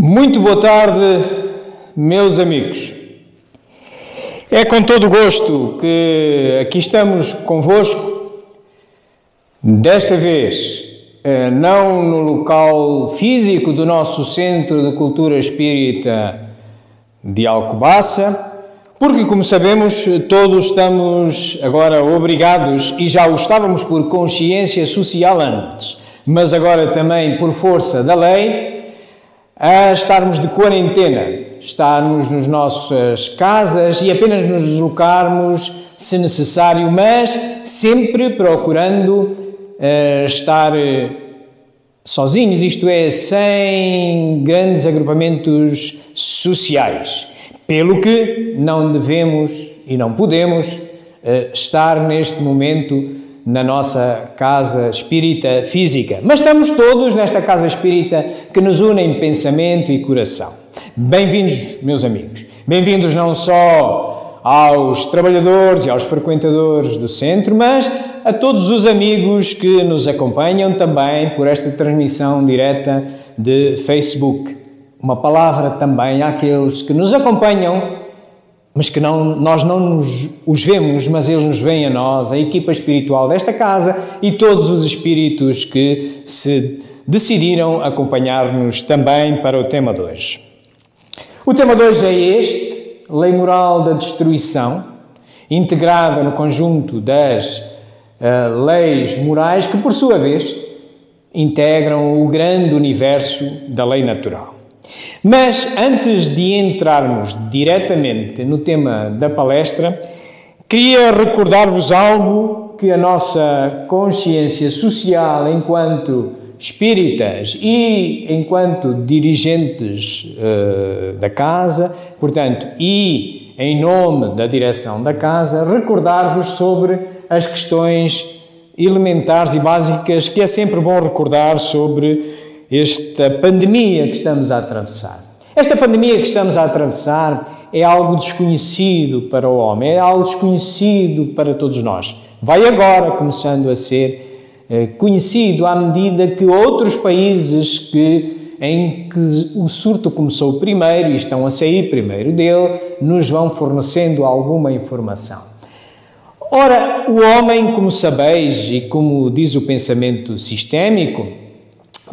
Muito boa tarde, meus amigos. É com todo o gosto que aqui estamos convosco, desta vez não no local físico do nosso Centro de Cultura Espírita de Alcobaça, porque, como sabemos, todos estamos agora obrigados, e já o estávamos por consciência social antes, mas agora também por força da lei, a estarmos de quarentena, estarmos nas nossas casas e apenas nos deslocarmos se necessário, mas sempre procurando estar sozinhos, isto é, sem grandes agrupamentos sociais, pelo que não devemos e não podemos estar neste momento na nossa casa espírita física. Mas estamos todos nesta casa espírita que nos une em pensamento e coração. Bem-vindos, meus amigos. Bem-vindos não só aos trabalhadores e aos frequentadores do centro, mas a todos os amigos que nos acompanham também por esta transmissão direta de Facebook. Uma palavra também àqueles que nos acompanham, mas que nós não os vemos, mas eles nos veem a nós, a equipa espiritual desta casa e todos os espíritos que se decidiram acompanhar-nos também para o tema de hoje. O tema de hoje é este, Lei Moral da Destruição, integrada no conjunto das leis morais que, por sua vez, integram o grande universo da lei natural. Mas, antes de entrarmos diretamente no tema da palestra, queria recordar-vos algo que a nossa consciência social, enquanto espíritas e enquanto dirigentes da casa, portanto, e em nome da direção da casa, recordar-vos sobre as questões elementares e básicas que é sempre bom recordar sobre esta pandemia que estamos a atravessar. Esta pandemia que estamos a atravessar é algo desconhecido para o homem, é algo desconhecido para todos nós. Vai agora começando a ser conhecido à medida que outros países em que o surto começou primeiro e estão a sair primeiro dele, nos vão fornecendo alguma informação. Ora, o homem, como sabeis e como diz o pensamento sistémico,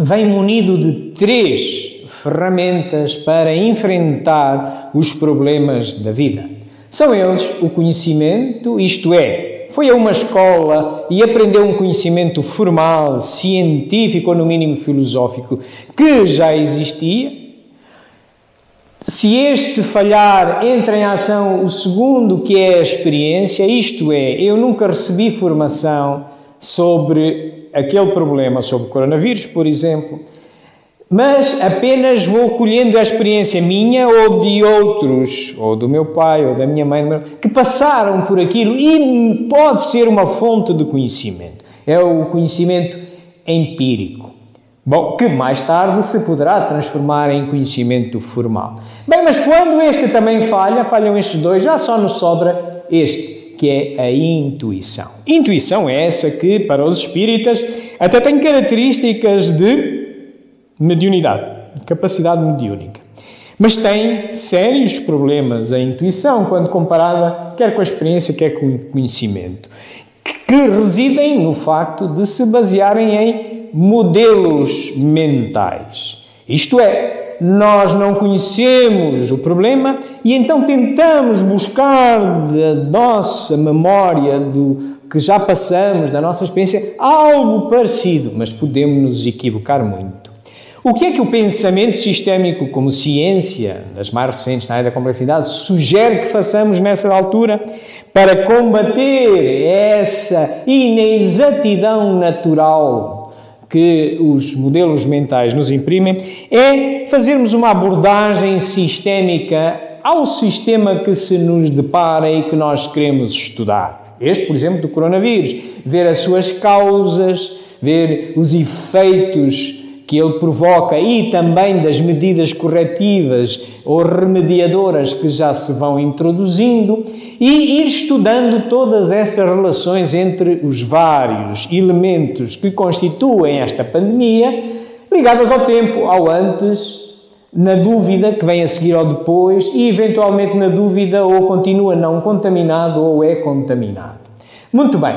vem munido de 3 ferramentas para enfrentar os problemas da vida. São eles o conhecimento, isto é, foi a uma escola e aprendeu um conhecimento formal, científico ou no mínimo filosófico que já existia. Se este falhar, entra em ação o segundo, que é a experiência, isto é, eu nunca recebi formação sobre aquele problema, sobre o coronavírus, por exemplo, mas apenas vou colhendo a experiência minha ou de outros, ou do meu pai, ou da minha mãe, que passaram por aquilo e pode ser uma fonte de conhecimento. É o conhecimento empírico. Bom, que mais tarde se poderá transformar em conhecimento formal. Bem, mas quando este também falham estes dois, já só nos sobra este, que é a intuição. Intuição é essa que, para os espíritas, até tem características de mediunidade, de capacidade mediúnica. Mas tem sérios problemas a intuição, quando comparada quer com a experiência, quer com o conhecimento, que residem no facto de se basearem em modelos mentais. Isto é, nós não conhecemos o problema e então tentamos buscar da nossa memória, do que já passamos, da nossa experiência, algo parecido, mas podemos nos equivocar muito. O que é que o pensamento sistémico, como ciência das mais recentes na área da complexidade, sugere que façamos nessa altura para combater essa inexatidão natural que os modelos mentais nos imprimem, é fazermos uma abordagem sistémica ao sistema que se nos depara e que nós queremos estudar. Este, por exemplo, do coronavírus. Ver as suas causas, ver os efeitos que ele provoca e também das medidas corretivas ou remediadoras que já se vão introduzindo e ir estudando todas essas relações entre os vários elementos que constituem esta pandemia, ligadas ao tempo, ao antes, na dúvida, que vem a seguir ao depois, e eventualmente na dúvida ou continua não contaminado ou é contaminado. Muito bem.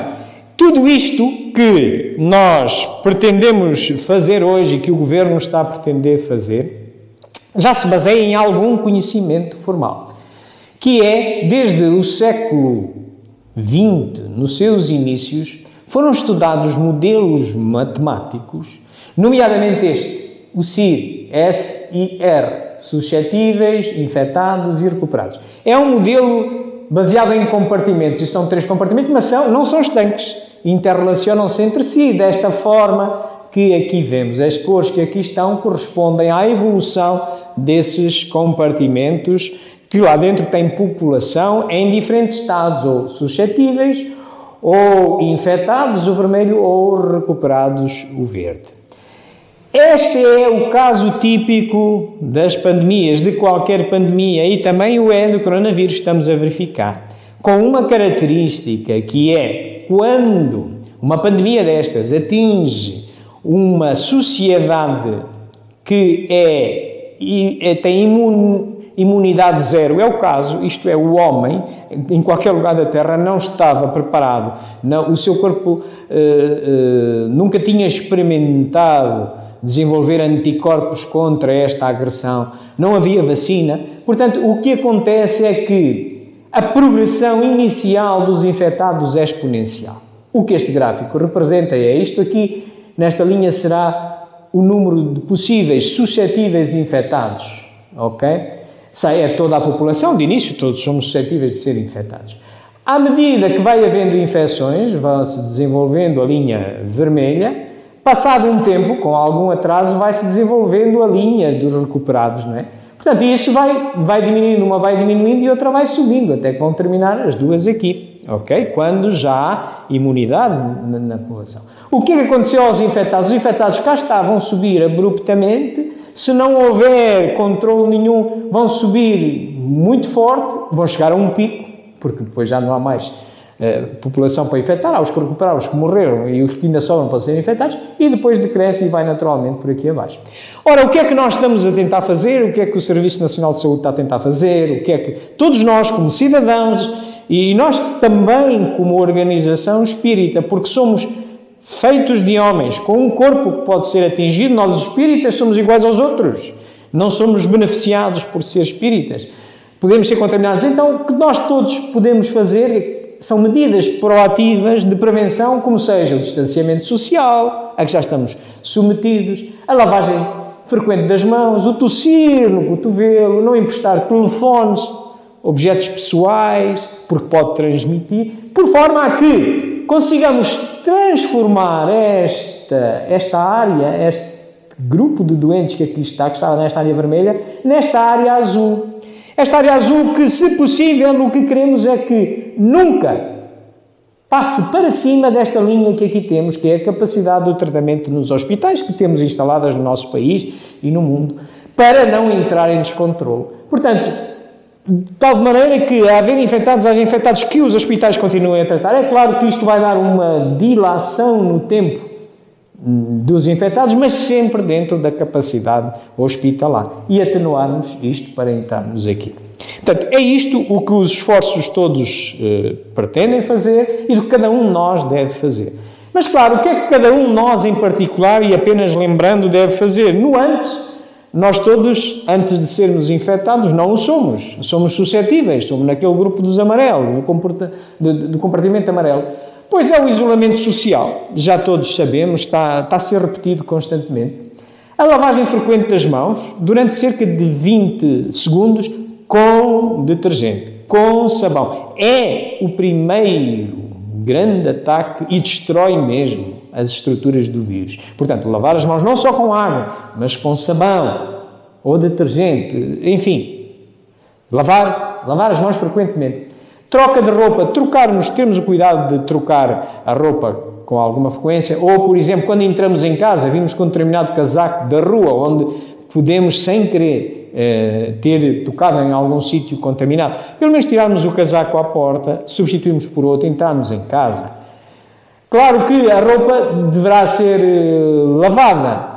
Tudo isto que nós pretendemos fazer hoje e que o Governo está a pretender fazer, já se baseia em algum conhecimento formal, que é, desde o século XX, nos seus inícios, foram estudados modelos matemáticos, nomeadamente este, o SIR, S-I-R, suscetíveis, infectados e recuperados. É um modelo baseado em compartimentos, isto são 3 compartimentos, mas não são estanques, interrelacionam-se entre si, desta forma que aqui vemos. As cores que aqui estão correspondem à evolução desses compartimentos, que lá dentro tem população em diferentes estados, ou suscetíveis, ou infectados, o vermelho, ou recuperados, o verde. Este é o caso típico das pandemias, de qualquer pandemia, e também o é do coronavírus, estamos a verificar, com uma característica que é, quando uma pandemia destas atinge uma sociedade que tem imunidade zero, é o caso, isto é, o homem, em qualquer lugar da Terra, não estava preparado, o seu corpo nunca tinha experimentado desenvolver anticorpos contra esta agressão, não havia vacina. Portanto, o que acontece é que a progressão inicial dos infectados é exponencial. O que este gráfico representa é isto aqui, nesta linha será o número de possíveis suscetíveis infectados, ok? É toda a população, de início todos somos suscetíveis de ser infectados. À medida que vai havendo infecções, vai-se desenvolvendo a linha vermelha, passado um tempo, com algum atraso, vai-se desenvolvendo a linha dos recuperados, não é? Portanto, isso vai diminuindo, uma vai diminuindo e outra vai subindo, até que vão terminar as duas aqui, ok? Quando já há imunidade na população. O que é que aconteceu aos infectados? Os infectados cá vão subir abruptamente, se não houver controle nenhum, vão subir muito forte, vão chegar a um pico, porque depois já não há mais população para infectar, há os que recuperaram, os que morreram e os que ainda sobram para serem infectados, e depois decresce e vai naturalmente por aqui abaixo. Ora, o que é que nós estamos a tentar fazer? O que é que o Serviço Nacional de Saúde está a tentar fazer? O que é que todos nós, como cidadãos, e nós também como organização espírita, porque somos feitos de homens, com um corpo que pode ser atingido, nós espíritas somos iguais aos outros, não somos beneficiados por ser espíritas, podemos ser contaminados. Então, o que nós todos podemos fazer são medidas proativas de prevenção, como seja o distanciamento social, a que já estamos submetidos, a lavagem frequente das mãos, o tossir no cotovelo, não emprestar telefones, objetos pessoais, porque pode transmitir, por forma a que consigamos transformar esta área, este grupo de doentes que aqui está, que estava nesta área vermelha, nesta área azul. Esta área azul que, se possível, o que queremos é que nunca passe para cima desta linha que aqui temos, que é a capacidade do tratamento nos hospitais que temos instaladas no nosso país e no mundo, para não entrar em descontrole. Portanto, de tal maneira que, a haver infectados, haja infectados que os hospitais continuem a tratar. É claro que isto vai dar uma dilação no tempo dos infectados, mas sempre dentro da capacidade hospitalar, e atenuarmos isto para entrarmos aqui. Portanto, é isto o que os esforços todos pretendem fazer e o que cada um de nós deve fazer. Mas, claro, o que é que cada um de nós em particular, e apenas lembrando, deve fazer? No antes, nós todos, antes de sermos infectados, não o somos. Somos suscetíveis, somos naquele grupo dos amarelos, do compartimento amarelo. Pois é o isolamento social, já todos sabemos, está a ser repetido constantemente. A lavagem frequente das mãos, durante cerca de 20 segundos, com detergente, com sabão. É o primeiro grande ataque e destrói mesmo as estruturas do vírus. Portanto, lavar as mãos não só com água, mas com sabão ou detergente, enfim, lavar as mãos frequentemente. Troca de roupa, termos o cuidado de trocar a roupa com alguma frequência, ou, por exemplo, quando entramos em casa, vimos com um determinado casaco da rua, onde podemos, sem querer, ter tocado em algum sítio contaminado, pelo menos tirarmos o casaco à porta, substituímos por outro, entrarmos em casa. Claro que a roupa deverá ser lavada.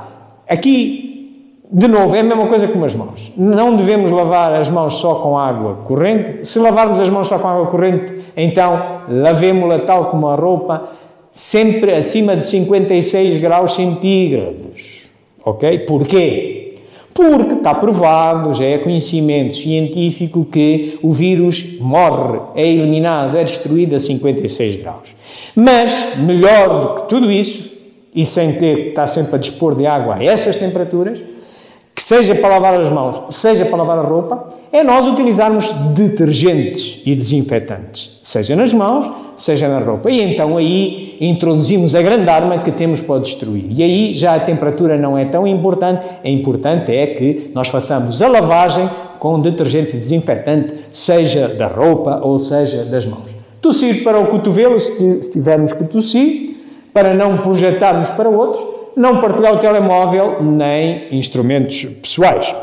Aqui De novo, é a mesma coisa com as mãos. Não devemos lavar as mãos só com água corrente. Se lavarmos as mãos só com água corrente, então lavemos-la tal como a roupa, sempre acima de 56 graus centígrados. Ok? Porquê? Porque está provado, já é conhecimento científico, que o vírus morre, é eliminado, é destruído a 56 graus. Mas, melhor do que tudo isso, e sem ter que estar sempre a dispor de água a essas temperaturas, que seja para lavar as mãos, seja para lavar a roupa, é nós utilizarmos detergentes e desinfetantes, seja nas mãos, seja na roupa. E então aí introduzimos a grande arma que temos para destruir. E aí já a temperatura não é tão importante, é importante é que nós façamos a lavagem com detergente e desinfetante, seja da roupa ou seja das mãos. Tossir para o cotovelo, se tivermos que tossir, para não projetarmos para outros, não partilhar o telemóvel nem instrumentos pessoais.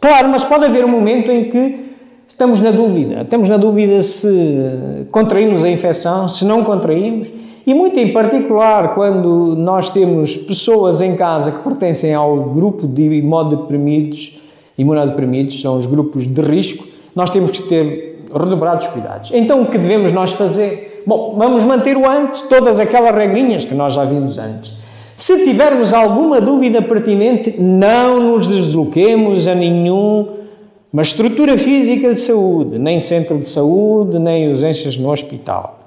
Claro, mas pode haver um momento em que estamos na dúvida se contraímos a infecção, se não contraímos, e muito em particular quando nós temos pessoas em casa que pertencem ao grupo de imunodeprimidos, são os grupos de risco, nós temos que ter redobrados cuidados. Então o que devemos nós fazer? Bom, vamos manter o antes, todas aquelas regrinhas que nós já vimos antes. Se tivermos alguma dúvida pertinente, não nos desloquemos a nenhuma estrutura física de saúde, nem centro de saúde, nem urgências no hospital.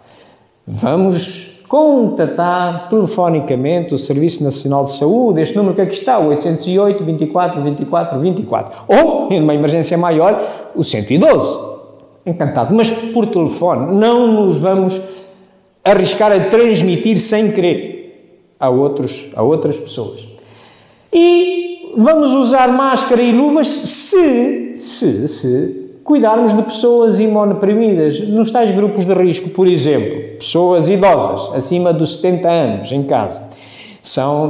Vamos contatar telefonicamente o Serviço Nacional de Saúde, este número que aqui está, o 808 24 24 24. Ou, em uma emergência maior, o 112. Encantado. Mas por telefone, não nos vamos arriscar a transmitir sem querer a outras pessoas. E vamos usar máscara e luvas se cuidarmos de pessoas imunodeprimidas, nos tais grupos de risco, por exemplo, pessoas idosas, acima dos 70 anos, em casa,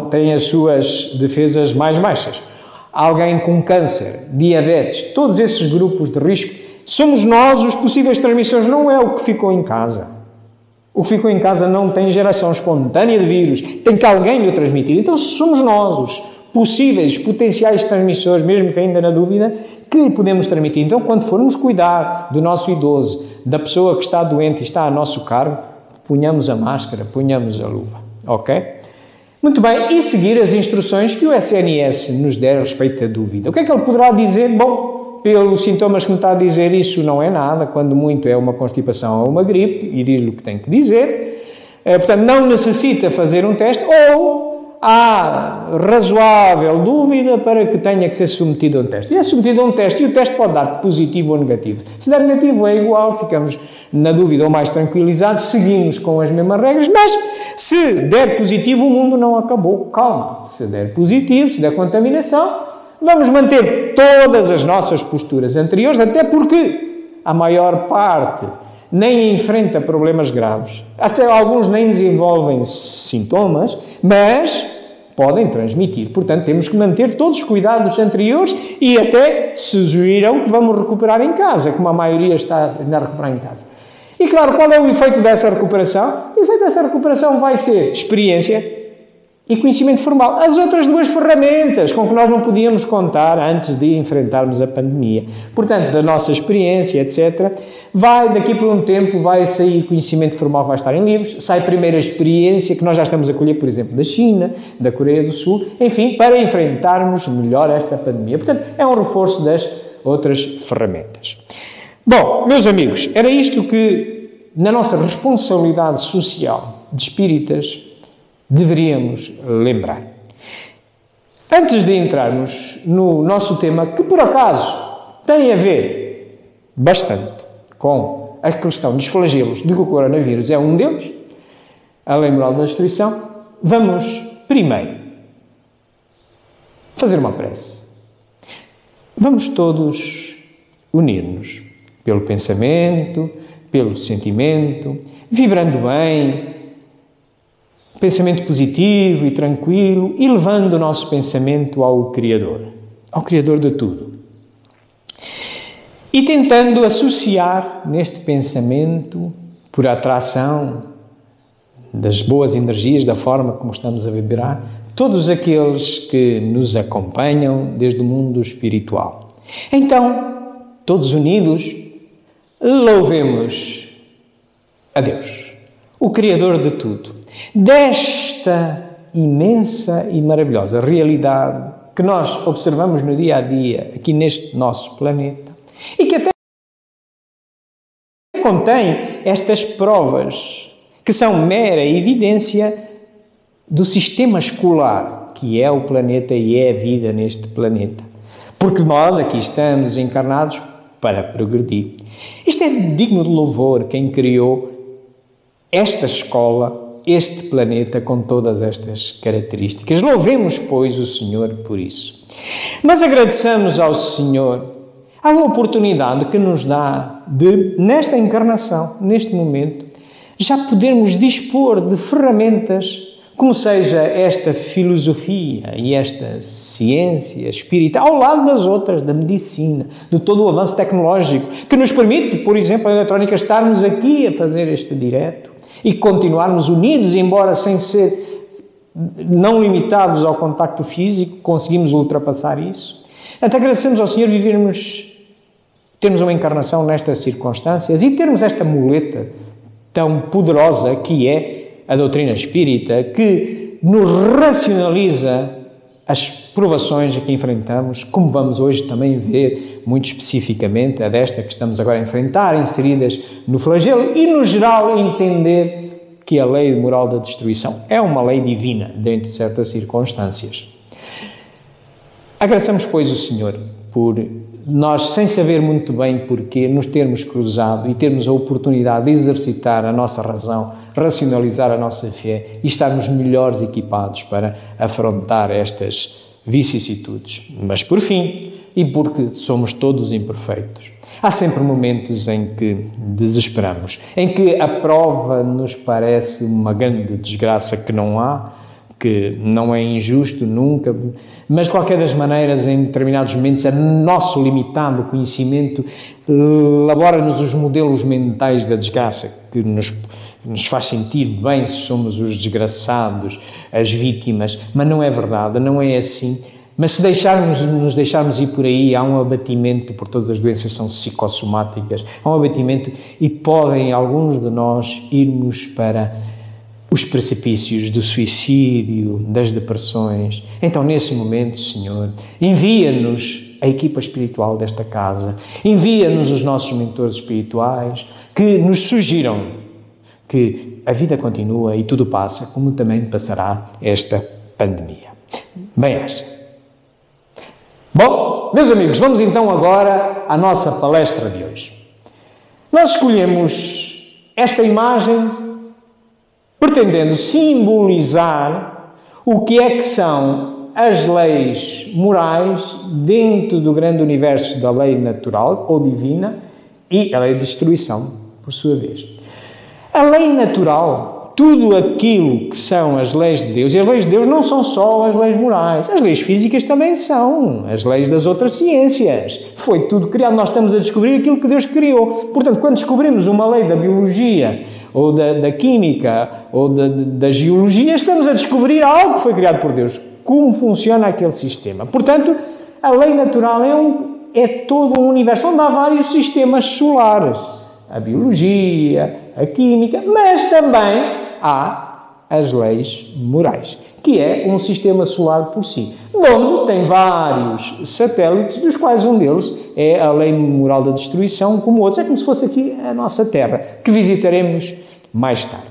têm as suas defesas mais baixas. Alguém com câncer, diabetes, todos esses grupos de risco, somos nós os possíveis transmissores, não é o que ficou em casa. O que ficou em casa não tem geração espontânea de vírus, tem que alguém lhe transmitir. Então somos nós os possíveis, potenciais transmissores, mesmo que ainda na dúvida, que lhe podemos transmitir. Então, quando formos cuidar do nosso idoso, da pessoa que está doente e está a nosso cargo, ponhamos a máscara, ponhamos a luva, ok? Muito bem, e seguir as instruções que o SNS nos der a respeito da dúvida. O que é que ele poderá dizer? Bom, pelos sintomas que me está a dizer, isso não é nada, quando muito é uma constipação ou uma gripe, e diz-lhe o que tem que dizer. Portanto, não necessita fazer um teste, ou há razoável dúvida para que tenha que ser submetido a um teste. E é submetido a um teste, e o teste pode dar positivo ou negativo. Se der negativo é igual, ficamos na dúvida ou mais tranquilizados, seguimos com as mesmas regras, mas se der positivo, o mundo não acabou. Calma, se der positivo, se der contaminação, vamos manter todas as nossas posturas anteriores, até porque a maior parte nem enfrenta problemas graves. Até alguns nem desenvolvem sintomas, mas podem transmitir. Portanto, temos que manter todos os cuidados anteriores e até sugerirão que vamos recuperar em casa, como a maioria está a recuperar em casa. E claro, qual é o efeito dessa recuperação? O efeito dessa recuperação vai ser experiência e conhecimento formal. As outras duas ferramentas com que nós não podíamos contar antes de enfrentarmos a pandemia. Portanto, da nossa experiência, etc., daqui por um tempo, vai sair conhecimento formal que vai estar em livros, sai primeiro a experiência que nós já estamos a colher, por exemplo, da China, da Coreia do Sul, enfim, para enfrentarmos melhor esta pandemia. Portanto, é um reforço das outras ferramentas. Bom, meus amigos, era isto que, na nossa responsabilidade social de espíritas, deveríamos lembrar. Antes de entrarmos no nosso tema, que por acaso tem a ver bastante com a questão dos flagelos de que o coronavírus é um deles, a lei moral da destruição, vamos primeiro fazer uma prece. Vamos todos unir-nos pelo pensamento, pelo sentimento, vibrando bem, pensamento positivo e tranquilo, e levando o nosso pensamento ao Criador de tudo. E tentando associar neste pensamento, por atração das boas energias, da forma como estamos a vibrar, todos aqueles que nos acompanham desde o mundo espiritual. Então, todos unidos, louvemos a Deus, o Criador de tudo, desta imensa e maravilhosa realidade que nós observamos no dia a dia, aqui neste nosso planeta, e que até contém estas provas, que são mera evidência do sistema escolar, que é o planeta e é a vida neste planeta. Porque nós aqui estamos encarnados para progredir. Isto é digno de louvor quem criou esta escola, este planeta com todas estas características. Louvemos, pois, o Senhor por isso. Mas agradeçamos ao Senhor a oportunidade que nos dá de, nesta encarnação, neste momento, já podermos dispor de ferramentas como seja esta filosofia e esta ciência espírita, ao lado das outras, da medicina, de todo o avanço tecnológico, que nos permite, por exemplo, a eletrónica, estarmos aqui a fazer este direto e continuarmos unidos, embora sem ser não limitados ao contacto físico, conseguimos ultrapassar isso. Até agradecemos ao Senhor termos uma encarnação nestas circunstâncias e termos esta muleta tão poderosa que é a doutrina espírita, que nos racionaliza as provações a que enfrentamos, como vamos hoje também ver, muito especificamente, a desta que estamos agora a enfrentar, inseridas no flagelo, e no geral entender que a lei moral da destruição é uma lei divina dentro de certas circunstâncias. Agradecemos, pois, o Senhor por nós, sem saber muito bem porquê, nos termos cruzado e termos a oportunidade de exercitar a nossa razão, racionalizar a nossa fé e estarmos melhores equipados para afrontar estas vicissitudes. Mas, por fim, e porque somos todos imperfeitos, há sempre momentos em que desesperamos, em que a prova nos parece uma grande desgraça que não há, que não é injusto nunca, mas de qualquer das maneiras, em determinados momentos, o nosso limitado conhecimento elabora-nos os modelos mentais da desgraça, que nos faz sentir bem se somos os desgraçados, as vítimas, mas não é verdade, não é assim. Mas se nos deixarmos ir por aí, há um abatimento, por todas as doenças são psicossomáticas, há um abatimento e podem alguns de nós irmos para os precipícios do suicídio, das depressões. Então, nesse momento, Senhor, envia-nos a equipa espiritual desta casa, envia-nos os nossos mentores espirituais que nos sugiram que a vida continua e tudo passa, como também passará esta pandemia. Bem-aja. Bom, meus amigos, vamos então agora à nossa palestra de hoje. Nós escolhemos esta imagem pretendendo simbolizar o que é que são as leis morais dentro do grande universo da lei natural ou divina e a lei de destruição, por sua vez. A lei natural, tudo aquilo que são as leis de Deus, e as leis de Deus não são só as leis morais, as leis físicas também são, as leis das outras ciências. Foi tudo criado, nós estamos a descobrir aquilo que Deus criou. Portanto, quando descobrimos uma lei da biologia, ou da química, ou da geologia, estamos a descobrir algo que foi criado por Deus, como funciona aquele sistema. Portanto, a lei natural é todo um universo onde há vários sistemas solares. A biologia, a química, mas também há as leis morais, que é um sistema solar por si, onde tem vários satélites, dos quais um deles é a lei moral da destruição, como outros. É como se fosse aqui a nossa Terra, que visitaremos mais tarde.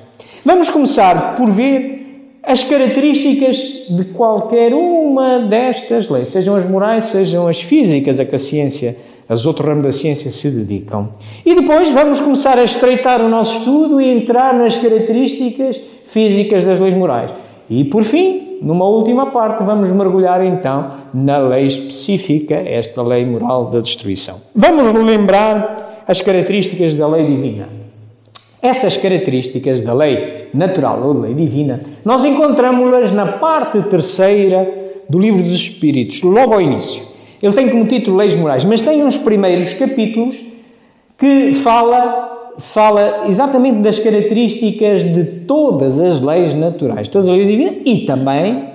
Vamos começar por ver as características de qualquer uma destas leis, sejam as morais, sejam as físicas, a que a ciência, os outros ramos da ciência se dedicam. E depois vamos começar a estreitar o nosso estudo e entrar nas características físicas das leis morais. E, por fim, numa última parte, vamos mergulhar então na lei específica, esta lei moral da destruição. Vamos relembrar as características da lei divina. Essas características da lei natural ou da lei divina, nós encontramos-las na parte terceira do Livro dos Espíritos, logo ao início. Ele tem como título Leis Morais, mas tem uns primeiros capítulos que fala exatamente das características de todas as leis naturais, todas as leis divinas e também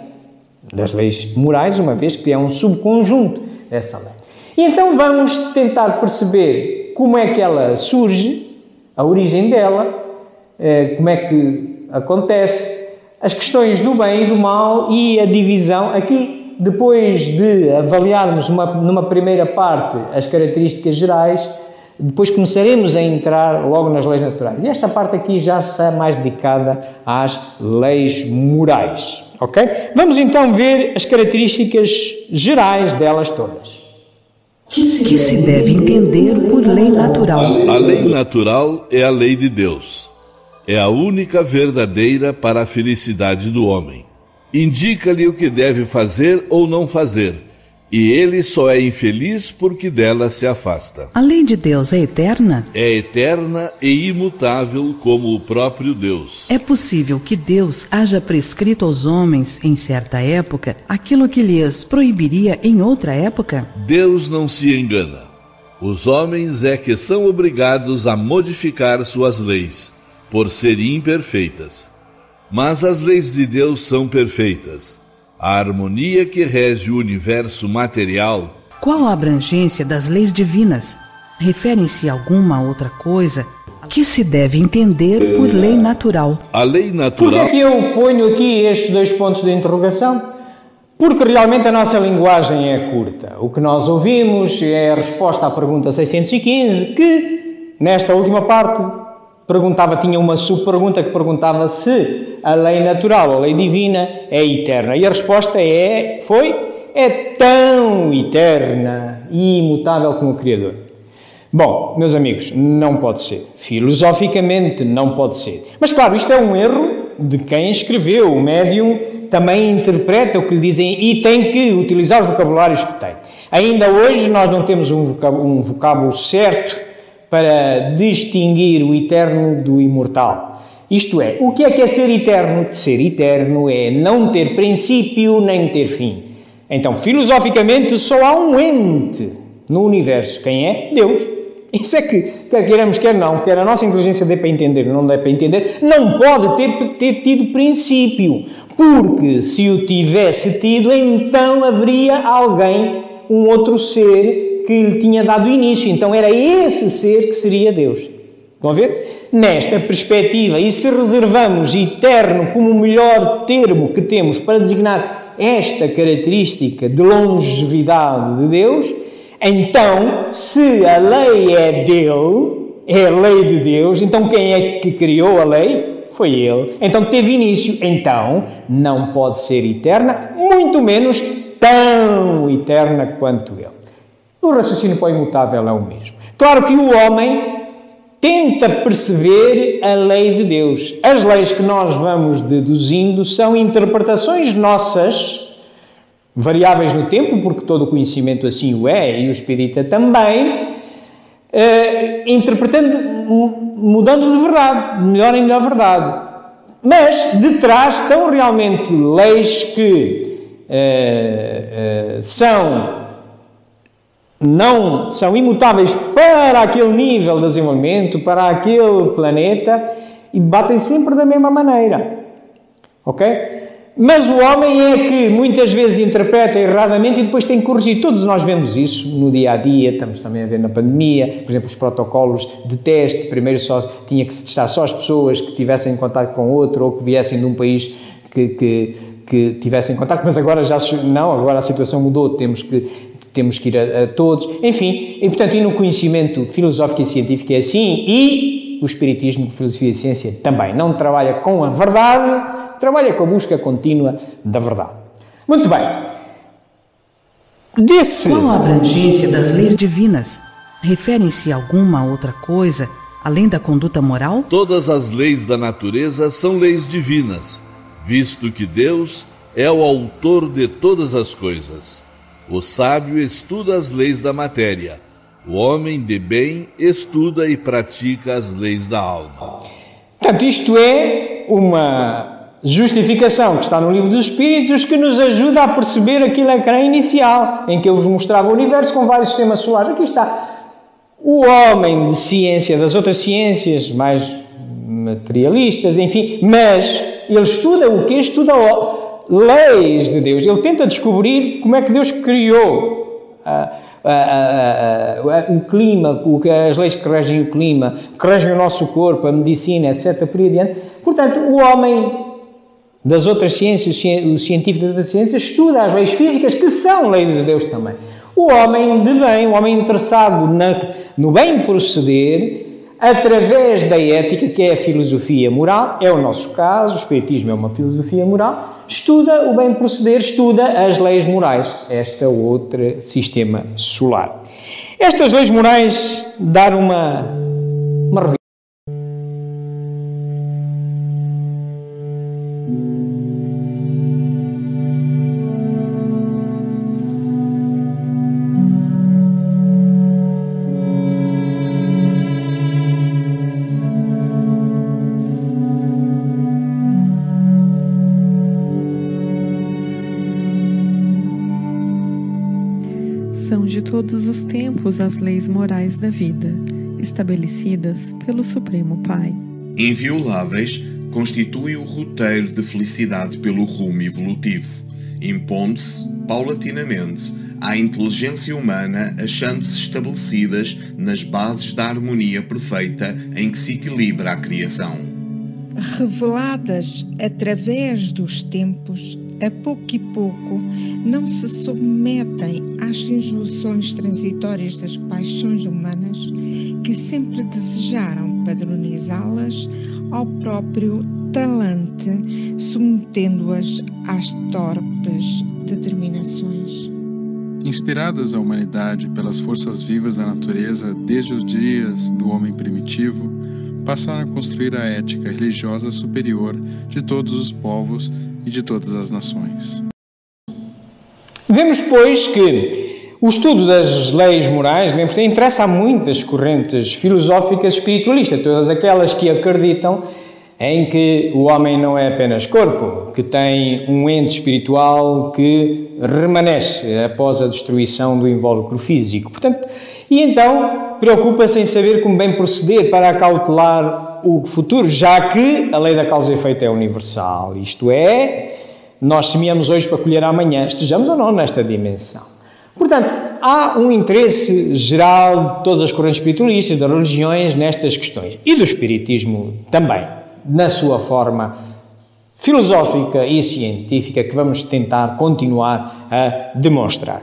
das leis morais, uma vez que é um subconjunto dessa lei. E então vamos tentar perceber como é que ela surge, a origem dela, como é que acontece, as questões do bem e do mal e a divisão. Aqui, depois de avaliarmos numa primeira parte as características gerais, depois começaremos a entrar logo nas leis naturais. E esta parte aqui já está mais dedicada às leis morais. Ok? Vamos então ver as características gerais delas todas. Que se deve entender por lei natural? A lei natural é a lei de Deus. É a única verdadeira para a felicidade do homem. Indica-lhe o que deve fazer ou não fazer, e ele só é infeliz porque dela se afasta. A lei de Deus é eterna? É eterna e imutável como o próprio Deus. É possível que Deus haja prescrito aos homens, em certa época, aquilo que lhes proibiria em outra época? Deus não se engana. Os homens é que são obrigados a modificar suas leis, por serem imperfeitas. Mas as leis de Deus são perfeitas. A harmonia que rege o universo material. Qual a abrangência das leis divinas? Referem-se a alguma outra coisa que se deve entender por lei natural? A lei natural... Por que é que eu ponho aqui estes dois pontos de interrogação? Porque realmente a nossa linguagem é curta. O que nós ouvimos é a resposta à pergunta 615, que, nesta última parte, tinha uma subpergunta que perguntava se a lei natural, a lei divina, é eterna. E a resposta é tão eterna e imutável como o Criador. Bom, meus amigos, não pode ser. Filosoficamente não pode ser. Mas claro, isto é um erro de quem escreveu. O médium também interpreta o que lhe dizem e tem que utilizar os vocabulários que tem. Ainda hoje nós não temos um vocábulo certo para distinguir o eterno do imortal. Isto é, o que é ser eterno? De ser eterno é não ter princípio nem ter fim. Então, filosoficamente, só há um ente no universo. Quem é? Deus. Isso é que, quer queiramos, quer não, quer a nossa inteligência dê para entender, não dê para entender, não pode ter tido princípio. Porque se o tivesse tido, então haveria alguém, um outro ser, que lhe tinha dado início. Então era esse ser que seria Deus. Estão a ver? Nesta perspectiva, e se reservamos eterno como o melhor termo que temos para designar esta característica de longevidade de Deus, então, se a lei é dele, é a lei de Deus, então quem é que criou a lei? Foi ele. Então teve início. Então, não pode ser eterna, muito menos tão eterna quanto ele. O raciocínio para o imutável é o mesmo. Claro que o homem tenta perceber a lei de Deus. As leis que nós vamos deduzindo são interpretações nossas, variáveis no tempo, porque todo o conhecimento assim o é, e o espírita também, interpretando, mudando de verdade, melhor em melhor verdade. Mas, de trás, estão realmente leis que não são imutáveis para aquele nível de desenvolvimento, para aquele planeta, e batem sempre da mesma maneira. Ok? Mas o homem é que muitas vezes interpreta erradamente e depois tem que corrigir. Todos nós vemos isso no dia-a-dia, estamos também a ver na pandemia, por exemplo, os protocolos de teste, primeiro tinha que se testar só as pessoas que tivessem contato com outro ou que viessem de um país que tivessem contato, mas agora agora a situação mudou, temos que ir a todos, enfim, e portanto, e no conhecimento filosófico e científico é assim, e o espiritismo, filosofia e ciência também, não trabalha com a verdade, trabalha com a busca contínua da verdade. Muito bem. Qual a abrangência das leis divinas? Referem-se a alguma outra coisa, além da conduta moral? Todas as leis da natureza são leis divinas, visto que Deus é o autor de todas as coisas. O sábio estuda as leis da matéria. O homem de bem estuda e pratica as leis da alma. Portanto, isto é uma justificação que está no Livro dos Espíritos que nos ajuda a perceber aquilo que era inicial, em que eu vos mostrava o universo com vários sistemas solares. Aqui está. O homem de ciência, das outras ciências mais materialistas, enfim, mas ele estuda o quê? Estuda leis de Deus. Ele tenta descobrir como é que Deus criou o clima, as leis que regem o clima, que regem o nosso corpo, a medicina, etc. Por aí adiante. Portanto, o homem das outras ciências, o científico das outras ciências, estuda as leis físicas, que são leis de Deus também. O homem de bem, o homem interessado no bem proceder, através da ética, que é a filosofia moral, é o nosso caso, o Espiritismo é uma filosofia moral, estuda o bem proceder, estuda as leis morais, este é o outro sistema solar. Estas leis morais dar uma revisão. São de todos os tempos as leis morais da vida, estabelecidas pelo Supremo Pai. Invioláveis, constituem o roteiro de felicidade pelo rumo evolutivo, impondo-se, paulatinamente, à inteligência humana, achando-se estabelecidas nas bases da harmonia perfeita em que se equilibra a criação. Reveladas através dos tempos, a pouco e pouco, não se submetem às injunções transitórias das paixões humanas que sempre desejaram padronizá-las ao próprio talante, submetendo-as às torpes determinações. Inspiradas a humanidade pelas forças vivas da natureza desde os dias do homem primitivo, passaram a construir a ética religiosa superior de todos os povos e de todas as nações. Vemos, pois, que o estudo das leis morais, interessa a muitas correntes filosóficas espiritualistas, todas aquelas que acreditam em que o homem não é apenas corpo, que tem um ente espiritual que remanesce após a destruição do invólucro físico. Portanto, e então preocupa-se em saber como bem proceder para acautelar o futuro, já que a lei da causa e efeito é universal. Isto é, nós semeamos hoje para colher amanhã, estejamos ou não nesta dimensão. Portanto, há um interesse geral de todas as correntes espiritualistas, das religiões, nestas questões. E do espiritismo também, na sua forma filosófica e científica, que vamos tentar continuar a demonstrar.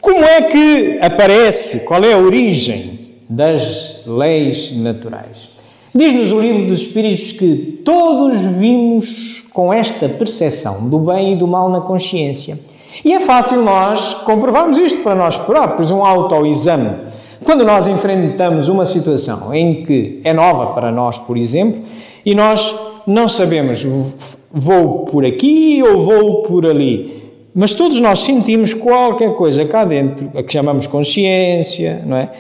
Como é que aparece, qual é a origem das leis naturais? Diz-nos o Livro dos Espíritos que todos vimos com esta percepção do bem e do mal na consciência. E é fácil nós comprovarmos isto para nós próprios, um autoexame. Quando nós enfrentamos uma situação em que é nova para nós, por exemplo, e nós não sabemos, vou por aqui ou vou por ali, mas todos nós sentimos qualquer coisa cá dentro, a que chamamos consciência, não é?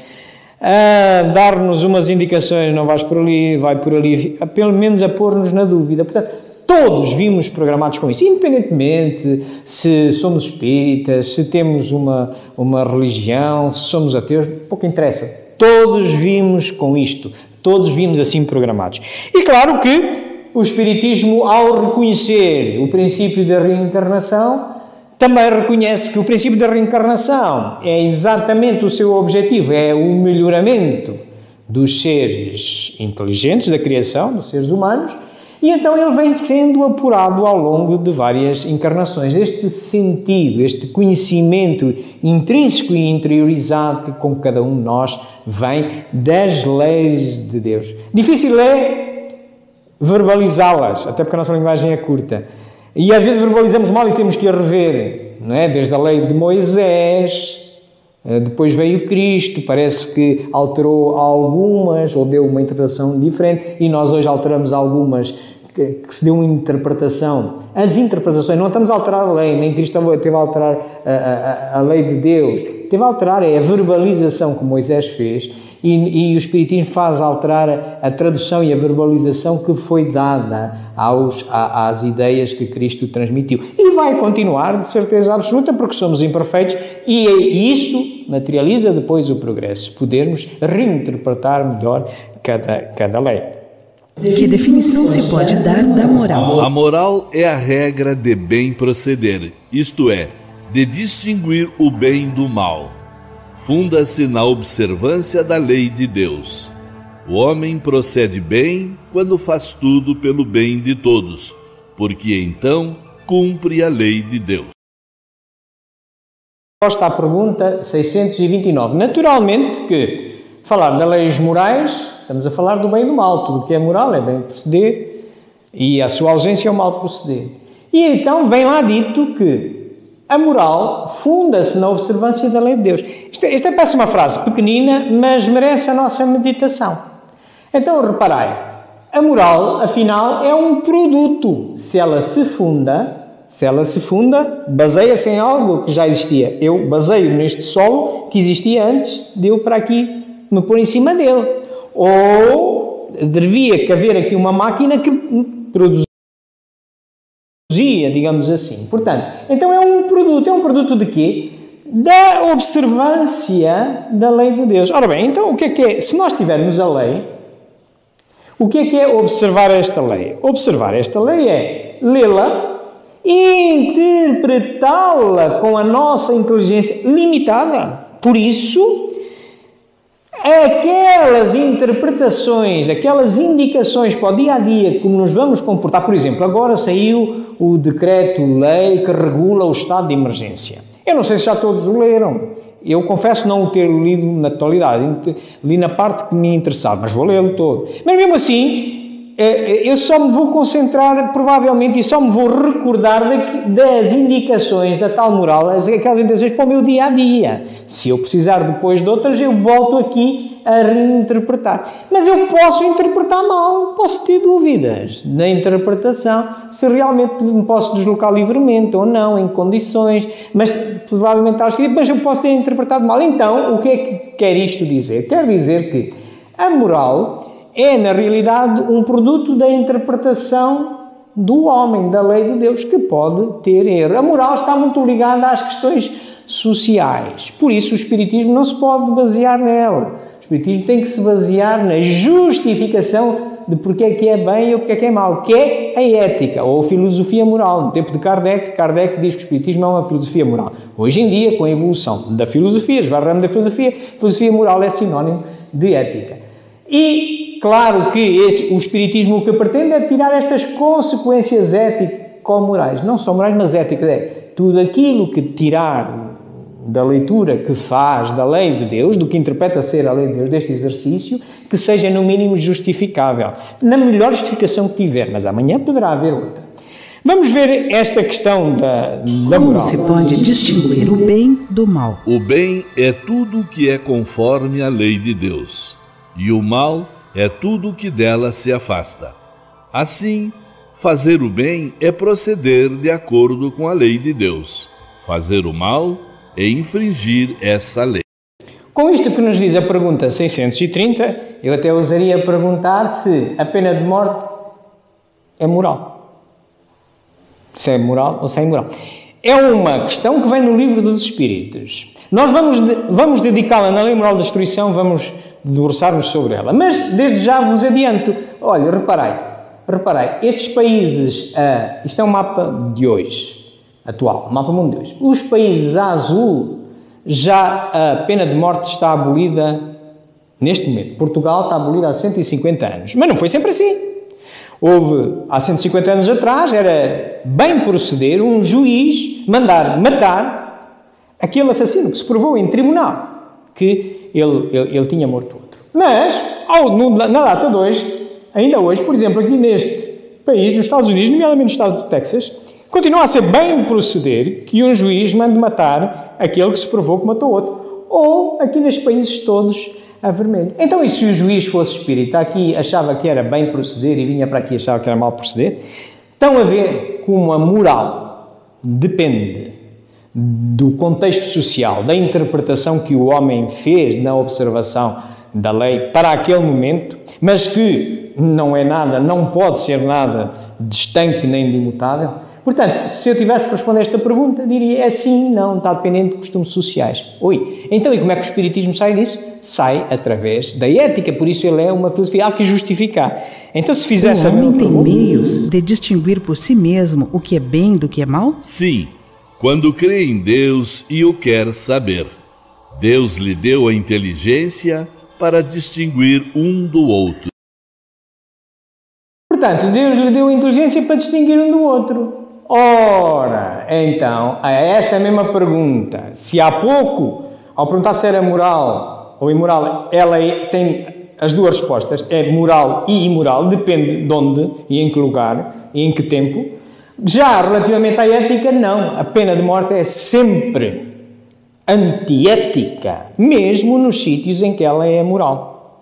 A dar-nos umas indicações, não vais por ali, vai por ali, pelo menos a pôr-nos na dúvida. Portanto, todos vimos programados com isso, independentemente se somos espíritas, se temos uma religião, se somos ateus, pouco interessa. Todos vimos com isto, todos vimos assim programados. E claro que o Espiritismo, ao reconhecer o princípio da reencarnação, também reconhece que o princípio da reencarnação é exatamente o seu objetivo, é o melhoramento dos seres inteligentes da criação, dos seres humanos, e então ele vem sendo apurado ao longo de várias encarnações. Este sentido, este conhecimento intrínseco e interiorizado que com cada um de nós vem das leis de Deus. Difícil é verbalizá-las, até porque a nossa linguagem é curta. E às vezes verbalizamos mal e temos que a rever, não é? Desde a lei de Moisés, depois veio Cristo, parece que alterou algumas ou deu uma interpretação diferente e nós hoje alteramos algumas que se deu uma interpretação. As interpretações, não estamos a alterar a lei, nem Cristo teve a alterar a lei de Deus, teve a alterar a verbalização que Moisés fez e o Espiritismo faz alterar a tradução e a verbalização que foi dada às ideias que Cristo transmitiu. E vai continuar, de certeza absoluta, porque somos imperfeitos e isto materializa depois o progresso, podermos reinterpretar melhor cada lei. Que definição se pode dar da moral? A moral é a regra de bem proceder, isto é, de distinguir o bem do mal. Funda-se na observância da lei de Deus. O homem procede bem quando faz tudo pelo bem de todos, porque então cumpre a lei de Deus. Resposta à pergunta 629. Naturalmente que falar das leis morais, estamos a falar do bem e do mal. Tudo o que é moral é bem proceder e a sua ausência é o mal proceder. E então vem lá dito que a moral funda-se na observância da lei de Deus. Esta parece uma frase pequenina, mas merece a nossa meditação. Então, reparai, a moral, afinal, é um produto. Se ela se funda, baseia-se em algo que já existia. Eu baseio neste solo que existia antes de eu para aqui me pôr em cima dele. Ou devia que haver aqui uma máquina que produzia, digamos assim. Portanto, então é um produto de quê? Da observância da lei de Deus. Ora bem, então o que é? Se nós tivermos a lei, o que é observar esta lei? Observar esta lei é lê-la e interpretá-la com a nossa inteligência limitada. Por isso, aquelas interpretações, aquelas indicações para o dia-a-dia, como nos vamos comportar, por exemplo, agora saiu o decreto-lei que regula o estado de emergência. Eu não sei se já todos o leram. Eu confesso não o ter lido na totalidade, li na parte que me interessava, mas vou lê-lo todo. Mas mesmo assim, eu só me vou concentrar, provavelmente, e só me vou recordar das indicações da tal moral, aquelas indicações para o meu dia-a-dia. Se eu precisar depois de outras, eu volto aqui a reinterpretar. Mas eu posso interpretar mal, posso ter dúvidas na interpretação, se realmente me posso deslocar livremente ou não, em condições, mas provavelmente está escrito, mas eu posso ter interpretado mal. Então, o que é que quer isto dizer? Quer dizer que a moral é, na realidade, um produto da interpretação do homem, da lei de Deus, que pode ter erro. A moral está muito ligada às questões sociais. Por isso, o Espiritismo não se pode basear nela. O Espiritismo tem que se basear na justificação de porque é que é bem ou porque é que é mau, que é a ética, ou a filosofia moral. No tempo de Kardec diz que o Espiritismo é uma filosofia moral. Hoje em dia, com a evolução da filosofia, já ramo da filosofia, a filosofia moral é sinónimo de ética. E, claro que o Espiritismo o que pretende é tirar estas consequências ético-morais. Não só morais, mas éticas. É tudo aquilo que tirar da leitura que faz da lei de Deus, do que interpreta ser a lei de Deus, deste exercício, que seja no mínimo justificável. Na melhor justificação que tiver, mas amanhã poderá haver outra. Vamos ver esta questão da moral. Como se pode distinguir o bem do mal? O bem é tudo que é conforme à lei de Deus, e o mal é tudo que dela se afasta. Assim, fazer o bem é proceder de acordo com a lei de Deus. Fazer o mal é infringir essa lei. Com isto que nos diz a pergunta 630, eu até ousaria perguntar se a pena de morte é moral. Se é moral ou se é imoral. É uma questão que vem no Livro dos Espíritos. Nós vamos dedicá-la na Lei Moral da Destruição, vamos debruçar-nos sobre ela. Mas, desde já vos adianto, olha, reparai, estes países, isto é um mapa de hoje, atual, o mapa mundo de hoje. Os países a azul, já a pena de morte está abolida neste momento. Portugal está abolida há 150 anos. Mas não foi sempre assim. Há 150 anos atrás, era bem proceder um juiz mandar matar aquele assassino que se provou em tribunal que ele tinha morto outro. Mas, na data de hoje, ainda hoje, por exemplo, aqui neste país, nos Estados Unidos, nomeadamente no estado do Texas, continua a ser bem proceder que um juiz mande matar aquele que se provou que matou outro. Ou, aqui nestes países todos, a vermelho. Então, e se o juiz fosse espírita, aqui achava que era bem proceder e vinha para aqui e achava que era mal proceder? Estão a ver como a moral depende do contexto social, da interpretação que o homem fez na observação da lei para aquele momento, mas que não é nada, não pode ser nada de estanque nem de imutável. Portanto, se eu tivesse que responder esta pergunta, diria é sim, não, está dependente de costumes sociais. Então, e como é que o Espiritismo sai disso? Sai através da ética, por isso ele é uma filosofia, há que justificar. Então, se fizesse o homem tem meios de distinguir por si mesmo o que é bem do que é mal? Sim, quando crê em Deus e o quer saber. Deus lhe deu a inteligência para distinguir um do outro. Portanto, Deus lhe deu a inteligência para distinguir um do outro. Ora, então, a esta mesma pergunta, se há pouco, ao perguntar se era moral ou imoral, ela tem as duas respostas, é moral e imoral, depende de onde e em que lugar e em que tempo. Já relativamente à ética, não. A pena de morte é sempre antiética, mesmo nos sítios em que ela é moral.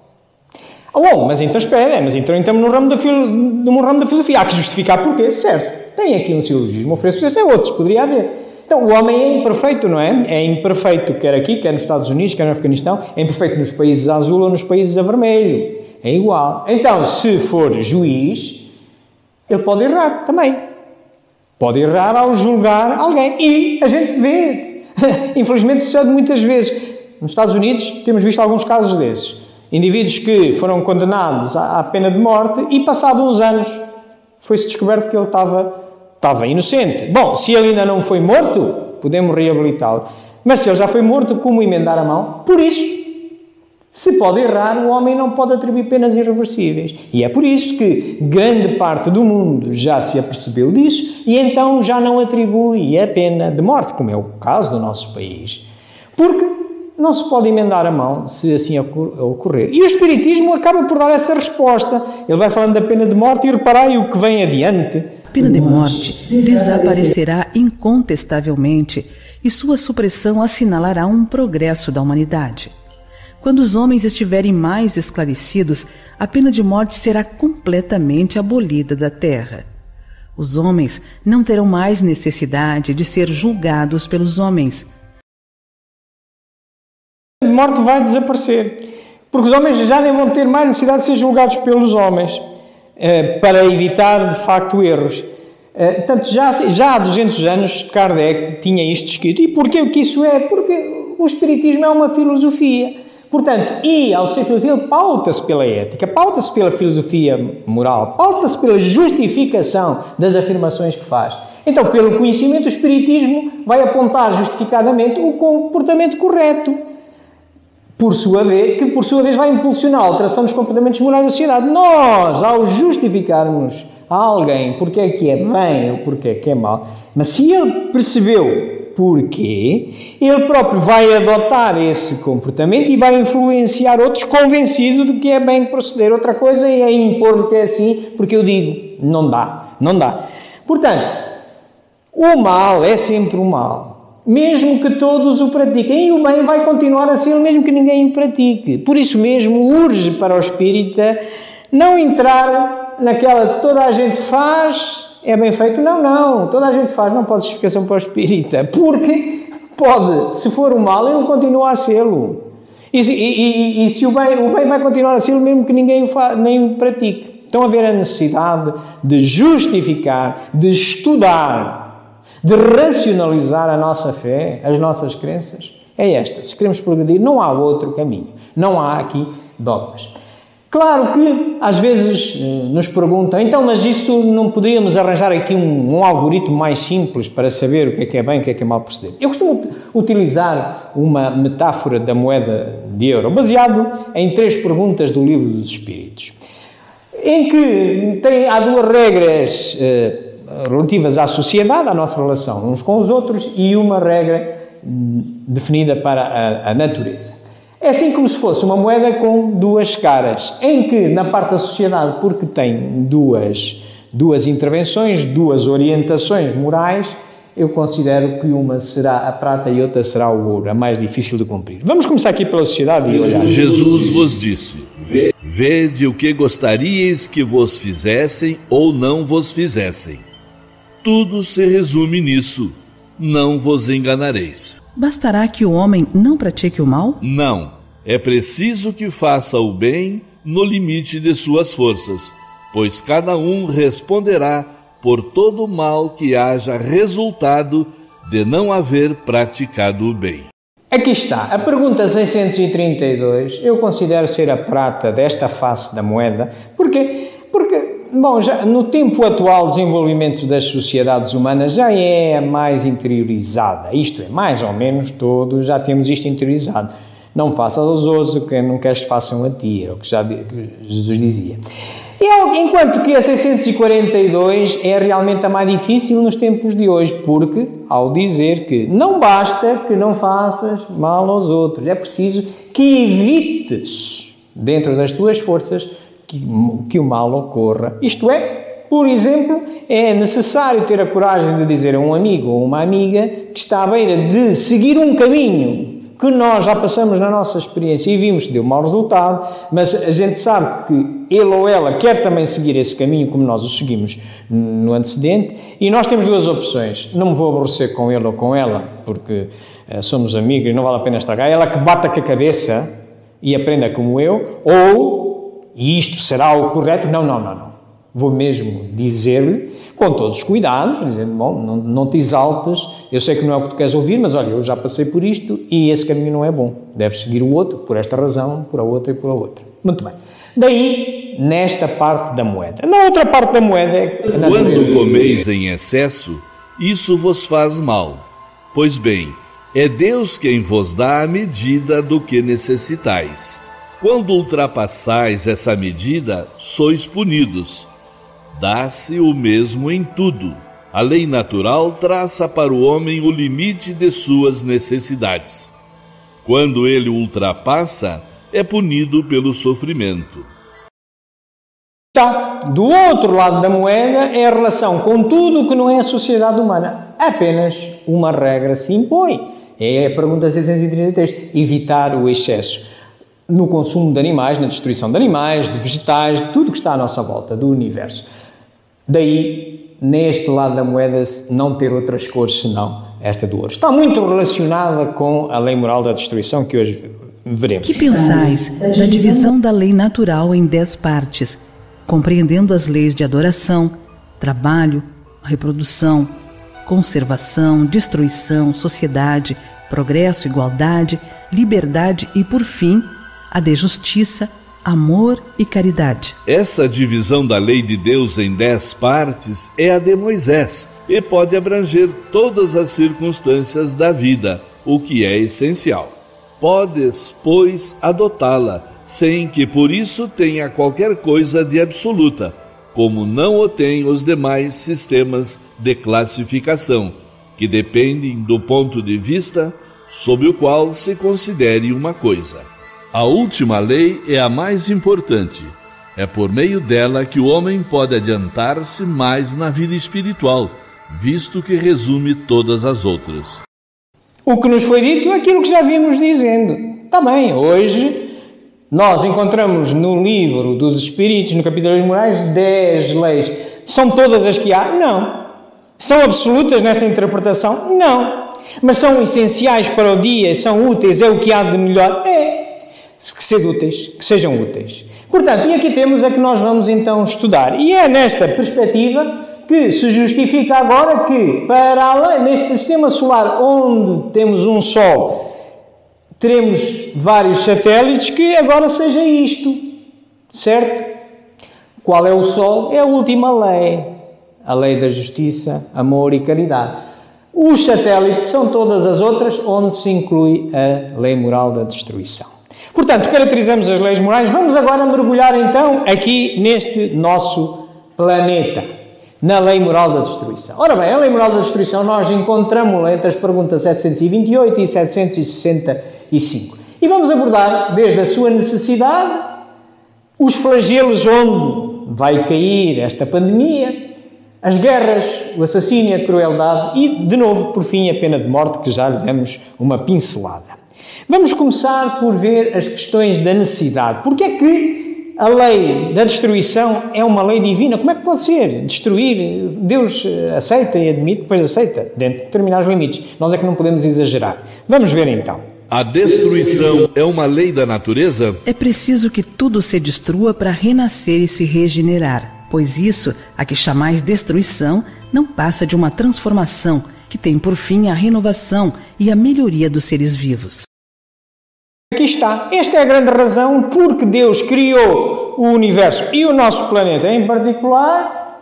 Mas então espera, estamos no ramo da filosofia. Há que justificar porquê, certo? Tem aqui um silogismo, ofereço, tem outros, poderia haver. Então, o homem é imperfeito, não é? É imperfeito quer aqui, quer nos Estados Unidos, quer no Afeganistão, é imperfeito nos países a azul ou nos países a vermelho. É igual. Então, se for juiz, ele pode errar também. Pode errar ao julgar alguém. E a gente vê, infelizmente sucede muitas vezes. Nos Estados Unidos temos visto alguns casos desses. Indivíduos que foram condenados à pena de morte e, passados uns anos, foi-se descoberto que ele estava inocente. Bom, se ele ainda não foi morto, podemos reabilitá-lo. Mas se ele já foi morto, como emendar a mão? Por isso, se pode errar, o homem não pode atribuir penas irreversíveis. E é por isso que grande parte do mundo já se apercebeu disso e então já não atribui a pena de morte, como é o caso do nosso país. Porque não se pode emendar a mão se assim ocorrer. E o Espiritismo acaba por dar essa resposta. Ele vai falando da pena de morte e reparai o que vem adiante. A pena de morte desaparecerá incontestavelmente e sua supressão assinalará um progresso da humanidade. Quando os homens estiverem mais esclarecidos, a pena de morte será completamente abolida da terra. Os homens não terão mais necessidade de ser julgados pelos homens. A pena de morte vai desaparecer, porque os homens já nem vão ter mais necessidade de ser julgados pelos homens, para evitar, de facto, erros. Portanto, já há 200 anos, Kardec tinha isto escrito. E porquê que isso é? Porque o Espiritismo é uma filosofia. Portanto, e ao ser filosofia, ele pauta-se pela ética, pauta-se pela filosofia moral, pauta-se pela justificação das afirmações que faz. Então, pelo conhecimento, o Espiritismo vai apontar justificadamente o comportamento correto, que por sua vez vai impulsionar a alteração dos comportamentos morais da sociedade. Nós, ao justificarmos a alguém porque é que é bem ou porque é que é mal, mas se ele percebeu porquê, ele próprio vai adotar esse comportamento e vai influenciar outros convencido de que é bem proceder. Outra coisa é impor que é assim, porque eu digo, não dá. Portanto, o mal é sempre o mal, mesmo que todos o pratiquem, e o bem vai continuar a ser mesmo que ninguém o pratique. Por isso mesmo, urge para o espírita não entrar naquela de toda a gente faz, é bem feito. Não, toda a gente faz, não pode justificação para o espírita, porque pode, se for o mal, ele continua a sê-lo. E se o bem vai continuar a sê-lo mesmo que ninguém nem o pratique. Então haver a necessidade de justificar, de estudar, de racionalizar a nossa fé, as nossas crenças, é esta. Se queremos progredir, não há outro caminho. Não há aqui dogmas. Claro que, às vezes, nos perguntam, então, mas isso não poderíamos arranjar aqui um algoritmo mais simples para saber o que é bem e o que é mal proceder? Eu costumo utilizar uma metáfora da moeda de euro, baseado em 3 perguntas do Livro dos Espíritos, em que há 2 regras relativas à sociedade, à nossa relação uns com os outros, e uma regra definida para a natureza. É assim como se fosse uma moeda com 2 caras, em que na parte da sociedade, porque tem duas intervenções, 2 orientações morais, eu considero que uma será a prata e outra será o ouro, a mais difícil de cumprir. Vamos começar aqui pela sociedade e olhar. Jesus vos disse, vede o que gostaríeis que vos fizessem ou não vos fizessem. Tudo se resume nisso, não vos enganareis. Bastará que o homem não pratique o mal? Não. É preciso que faça o bem no limite de suas forças, pois cada um responderá por todo o mal que haja resultado de não haver praticado o bem. Aqui está, a pergunta 632, eu considero ser a prata desta face da moeda, porque bom, já no tempo atual o desenvolvimento das sociedades humanas já é mais interiorizada, isto é, mais ou menos todos já temos isto interiorizado. Não faças aos outros o que não queres que façam a ti, é o que Jesus dizia. Enquanto que a 642 é realmente a mais difícil nos tempos de hoje, porque ao dizer que não basta que não faças mal aos outros, é preciso que evites dentro das tuas forças que o mal ocorra. Isto é, por exemplo, é necessário ter a coragem de dizer a um amigo ou uma amiga que está à beira de seguir um caminho que nós já passamos na nossa experiência e vimos que deu mau resultado, mas a gente sabe que ele ou ela quer também seguir esse caminho como nós o seguimos no antecedente, e nós temos duas opções: não me vou aborrecer com ele ou com ela, porque somos amigos e não vale a pena estragar, ela que bata com a cabeça e aprenda como eu, ou, e isto será o correto, não, vou mesmo dizer-lhe, com todos os cuidados, dizendo, bom, não te exaltes, eu sei que não é o que tu queres ouvir, mas olha, eu já passei por isto e esse caminho não é bom. Deves seguir o outro, por esta razão, por a outra e por a outra. Muito bem. Daí, nesta parte da moeda. Na outra parte da moeda é... Quando comeis em excesso, isso vos faz mal. Pois bem, é Deus quem vos dá a medida do que necessitais. Quando ultrapassais essa medida, sois punidos. Dá-se o mesmo em tudo. A lei natural traça para o homem o limite de suas necessidades. Quando ele ultrapassa, é punido pelo sofrimento. Do outro lado da moeda é a relação com tudo o que não é a sociedade humana. Apenas uma regra se impõe. É a pergunta 633. Evitar o excesso no consumo de animais, na destruição de animais, de vegetais, de tudo que está à nossa volta, do universo. Daí, neste lado da moeda, não ter outras cores senão esta do ouro. Está muito relacionada com a lei moral da destruição que hoje veremos. Que pensais da divisão da lei natural em 10 partes, compreendendo as leis de adoração, trabalho, reprodução, conservação, destruição, sociedade, progresso, igualdade, liberdade e, por fim, a de justiça, amor e caridade. Essa divisão da lei de Deus em 10 partes é a de Moisés e pode abranger todas as circunstâncias da vida, o que é essencial. Podes, pois, adotá-la, sem que por isso tenha qualquer coisa de absoluta, como não o têm os demais sistemas de classificação, que dependem do ponto de vista sob o qual se considere uma coisa. A última lei é a mais importante. É por meio dela que o homem pode adiantar-se mais na vida espiritual, visto que resume todas as outras. O que nos foi dito é aquilo que já vimos dizendo. Também, hoje, nós encontramos no livro dos Espíritos, no capítulo das Morais, 10 leis. São todas as que há? Não. São absolutas nesta interpretação? Não. Mas são essenciais para o dia, são úteis, é o que há de melhor? É. Que sejam úteis. Portanto, e aqui temos a que nós vamos então estudar. E é nesta perspectiva que se justifica agora que, para além neste sistema solar onde temos um Sol, teremos vários satélites, que agora seja isto. Certo? Qual é o Sol? É a última lei. A lei da justiça, amor e caridade. Os satélites são todas as outras, onde se inclui a lei moral da destruição. Portanto, caracterizamos as leis morais. Vamos agora mergulhar então aqui neste nosso planeta, na lei moral da destruição. Ora bem, a lei moral da destruição nós encontramos-la entre as perguntas 728 e 765. E vamos abordar desde a sua necessidade, os flagelos onde vai cair esta pandemia, as guerras, o assassínio, a crueldade e, de novo, por fim, a pena de morte, que já lhe demos uma pincelada. Vamos começar por ver as questões da necessidade. Porque é que a lei da destruição é uma lei divina? Como é que pode ser? Destruir, Deus aceita e admite, depois aceita, dentro de determinados limites. Nós é que não podemos exagerar. Vamos ver então. A destruição é uma lei da natureza? É preciso que tudo se destrua para renascer e se regenerar. pois isso, a que chamais destruição, não passa de uma transformação que tem por fim a renovação e a melhoria dos seres vivos. Aqui está. Esta é a grande razão porque Deus criou o universo e o nosso planeta em particular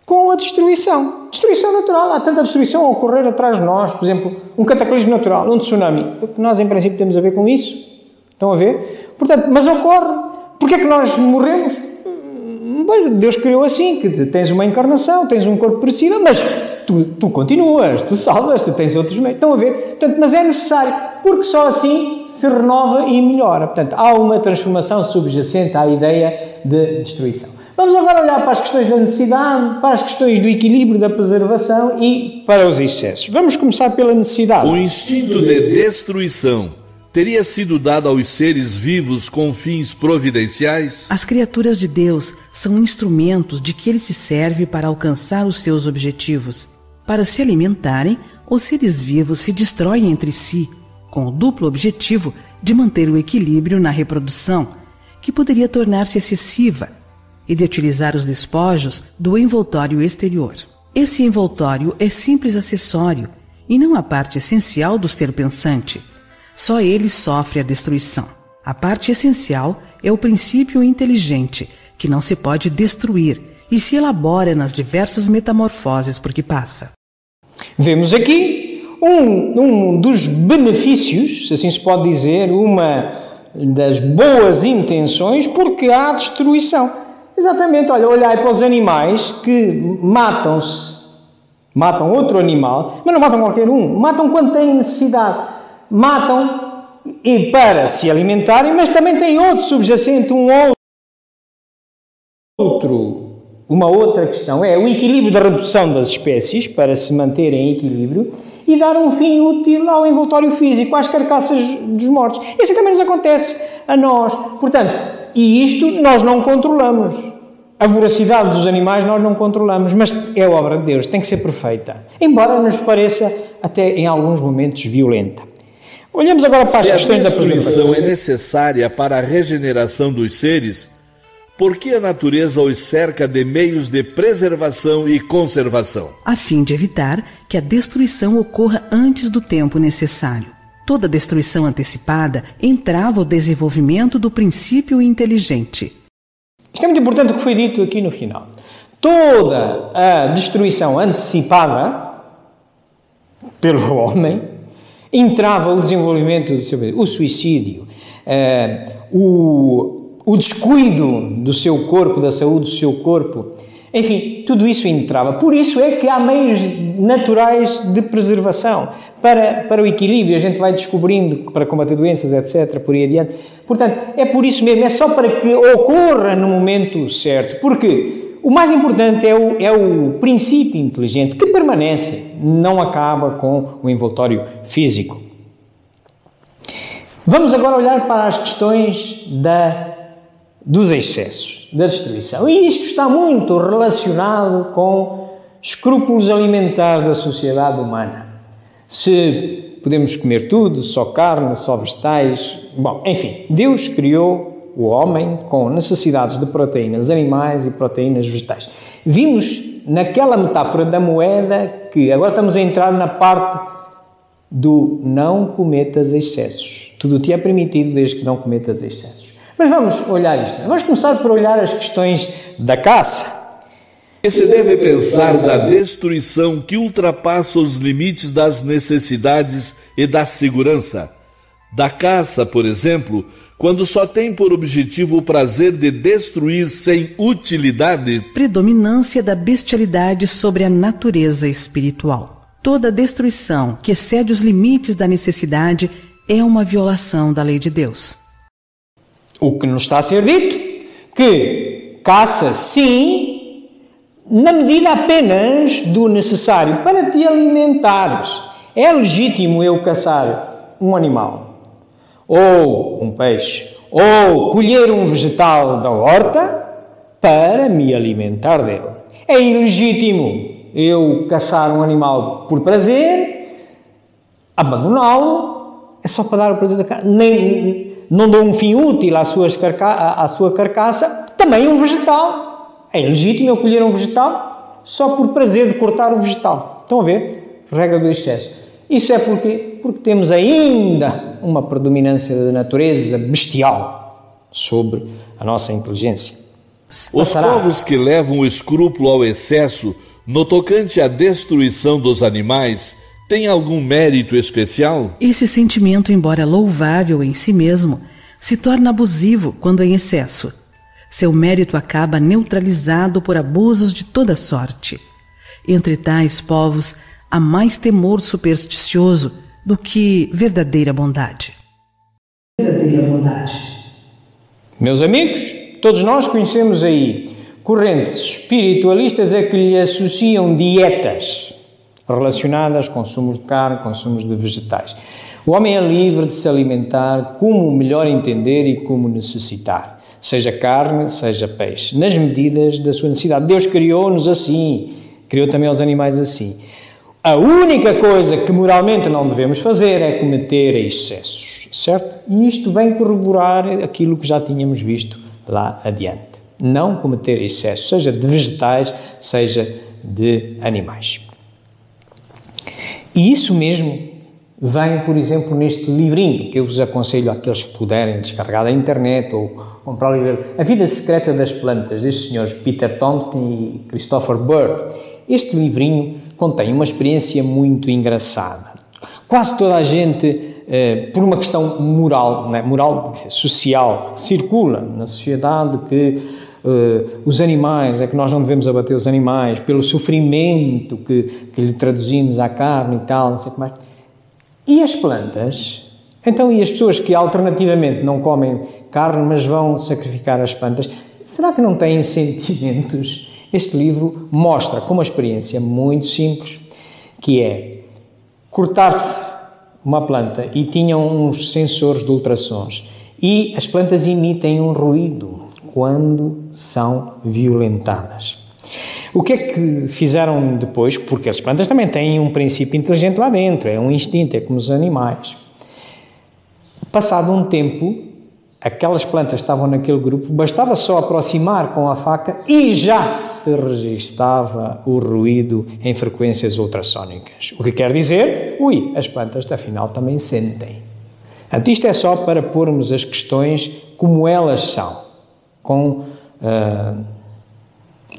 com a destruição. Destruição natural. Há tanta destruição a ocorrer atrás de nós. Por exemplo, um cataclismo natural, um tsunami. Nós, em princípio, temos a ver com isso. Estão a ver? Portanto, mas ocorre. Porquê é que nós morremos? Deus criou assim, que tens uma encarnação, tens um corpo perecível, mas tu continuas, tu salvas-te, tens outros meios. Estão a ver? Portanto, mas é necessário, porque só assim se renova e melhora. Portanto, há uma transformação subjacente à ideia de destruição. Vamos agora olhar para as questões da necessidade, para as questões do equilíbrio, da preservação e para os excessos. Vamos começar pela necessidade. O instinto de destruição teria sido dado aos seres vivos com fins providenciais? As criaturas de Deus são instrumentos de que ele se serve para alcançar os seus objetivos. Para se alimentarem, os seres vivos se destroem entre si, com o duplo objetivo de manter o equilíbrio na reprodução, que poderia tornar-se excessiva, e de utilizar os despojos do envoltório exterior. Esse envoltório é simples acessório e não a parte essencial do ser pensante. Só ele sofre a destruição. A parte essencial é o princípio inteligente, que não se pode destruir e se elabora nas diversas metamorfoses por que passa. Vemos aqui um dos benefícios, se assim se pode dizer, uma das boas intenções, porque há destruição. Exatamente, olha, olhai para os animais que matam outro animal, mas não matam qualquer um, matam quando têm necessidade. Matam e para se alimentarem, mas também têm outro subjacente, uma outra questão, é o equilíbrio da reprodução das espécies, para se manterem em equilíbrio, e dar um fim útil ao envoltório físico, às carcaças dos mortos. Isso também nos acontece a nós. Portanto, e isto nós não controlamos. A voracidade dos animais nós não controlamos, mas é obra de Deus, tem que ser perfeita. Embora nos pareça, até em alguns momentos, violenta. Olhamos agora para as questões da preservação. Se a destruição é necessária para a regeneração dos seres, por que a natureza os cerca de meios de preservação e conservação? A fim de evitar que a destruição ocorra antes do tempo necessário. Toda destruição antecipada entrava o desenvolvimento do princípio inteligente. Isto é muito importante o que foi dito aqui no final. Toda a destruição antecipada pelo homem entrava o desenvolvimento do seu, o suicídio, o descuido do seu corpo, da saúde do seu corpo, enfim, tudo isso entrava. Por isso é que há meios naturais de preservação para o equilíbrio. A gente vai descobrindo para combater doenças, etc., por aí adiante. Portanto, é por isso mesmo, é só para que ocorra no momento certo. Porque o mais importante é o princípio inteligente que permanece, não acaba com o envoltório físico. Vamos agora olhar para as questões dos excessos, da destruição. E isto está muito relacionado com escrúpulos alimentares da sociedade humana. Se podemos comer tudo, só carne, só vegetais... Bom, enfim, Deus criou o homem com necessidades de proteínas animais e proteínas vegetais. Vimos naquela metáfora da moeda que agora estamos a entrar na parte do não cometas excessos. Tudo te é permitido desde que não cometas excessos. Mas vamos olhar isto. Vamos começar por olhar as questões da caça. Se deve pensar da destruição que ultrapassa os limites das necessidades e da segurança. Da caça, por exemplo, quando só tem por objetivo o prazer de destruir sem utilidade. Predominância da bestialidade sobre a natureza espiritual. Toda destruição que excede os limites da necessidade é uma violação da lei de Deus. O que nos está a ser dito, que caça sim, na medida apenas do necessário para te alimentares. É legítimo eu caçar um animal, ou um peixe, ou colher um vegetal da horta para me alimentar dele. É ilegítimo eu caçar um animal por prazer, abandoná-lo, é só para dar o prazer da carne, não dou um fim útil à sua carcaça, também um vegetal. É ilegítimo eu colher um vegetal só por prazer de cortar o vegetal. Estão a ver? Regra do excesso. Isso é porquê? Porque temos ainda uma predominância da natureza bestial sobre a nossa inteligência. Os povos que levam o escrúpulo ao excesso no tocante à destruição dos animais têm algum mérito especial? Esse sentimento, embora louvável em si mesmo, se torna abusivo quando em excesso. Seu mérito acaba neutralizado por abusos de toda sorte. Entre tais povos, há mais temor supersticioso do que verdadeira bondade. Meus amigos, todos nós conhecemos aí correntes espiritualistas a que lhe associam dietas relacionadas com consumos de carne, consumos de vegetais. O homem é livre de se alimentar como melhor entender e como necessitar, seja carne, seja peixe, nas medidas da sua necessidade. Deus criou-nos assim, criou também os animais assim. A única coisa que moralmente não devemos fazer é cometer excessos, certo? E isto vem corroborar aquilo que já tínhamos visto lá adiante. Não cometer excessos, seja de vegetais, seja de animais. E isso mesmo vem, por exemplo, neste livrinho que eu vos aconselho àqueles que puderem descarregar da internet ou comprar o livro A Vida Secreta das Plantas, destes senhores Peter Thompson e Christopher Bird. Este livrinho contém uma experiência muito engraçada. Quase toda a gente, por uma questão moral, não é? Moral, social, circula na sociedade que os animais, é que nós não devemos abater os animais, pelo sofrimento que lhe traduzimos à carne e tal, não sei o que mais. E as plantas? Então, e as pessoas que alternativamente não comem carne, mas vão sacrificar as plantas, será que não têm sentimentos? Este livro mostra com uma experiência muito simples, que é cortar-se uma planta e tinham uns sensores de ultrassons e as plantas emitem um ruído quando são violentadas. O que é que fizeram depois? Porque as plantas também têm um princípio inteligente lá dentro, é um instinto, é como os animais. Passado um tempo, aquelas plantas estavam naquele grupo, bastava só aproximar com a faca e já se registava o ruído em frequências ultrassónicas. O que quer dizer, as plantas afinal também sentem. Portanto, isto é só para pormos as questões como elas são, com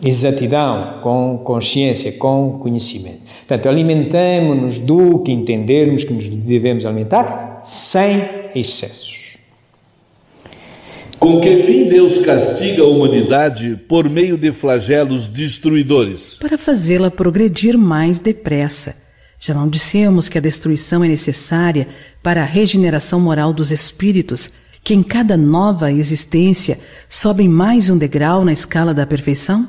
exatidão, com consciência, com conhecimento. Portanto, alimentemo-nos do que entendermos que nos devemos alimentar, sem excessos. Com que fim Deus castiga a humanidade por meio de flagelos destruidores? Para fazê-la progredir mais depressa. Já não dissemos que a destruição é necessária para a regeneração moral dos espíritos, que em cada nova existência sobem mais um degrau na escala da perfeição?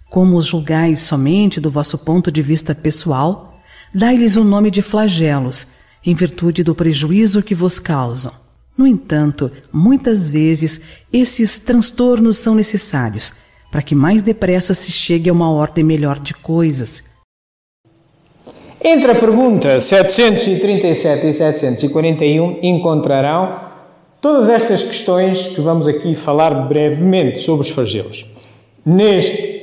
Como os julgais somente do vosso ponto de vista pessoal, dai-lhes o nome de flagelos, em virtude do prejuízo que vos causam. No entanto, muitas vezes, esses transtornos são necessários para que mais depressa se chegue a uma ordem melhor de coisas. Entre a pergunta 737 e 741 encontrarão todas estas questões que vamos aqui falar brevemente sobre os flagelos. Neste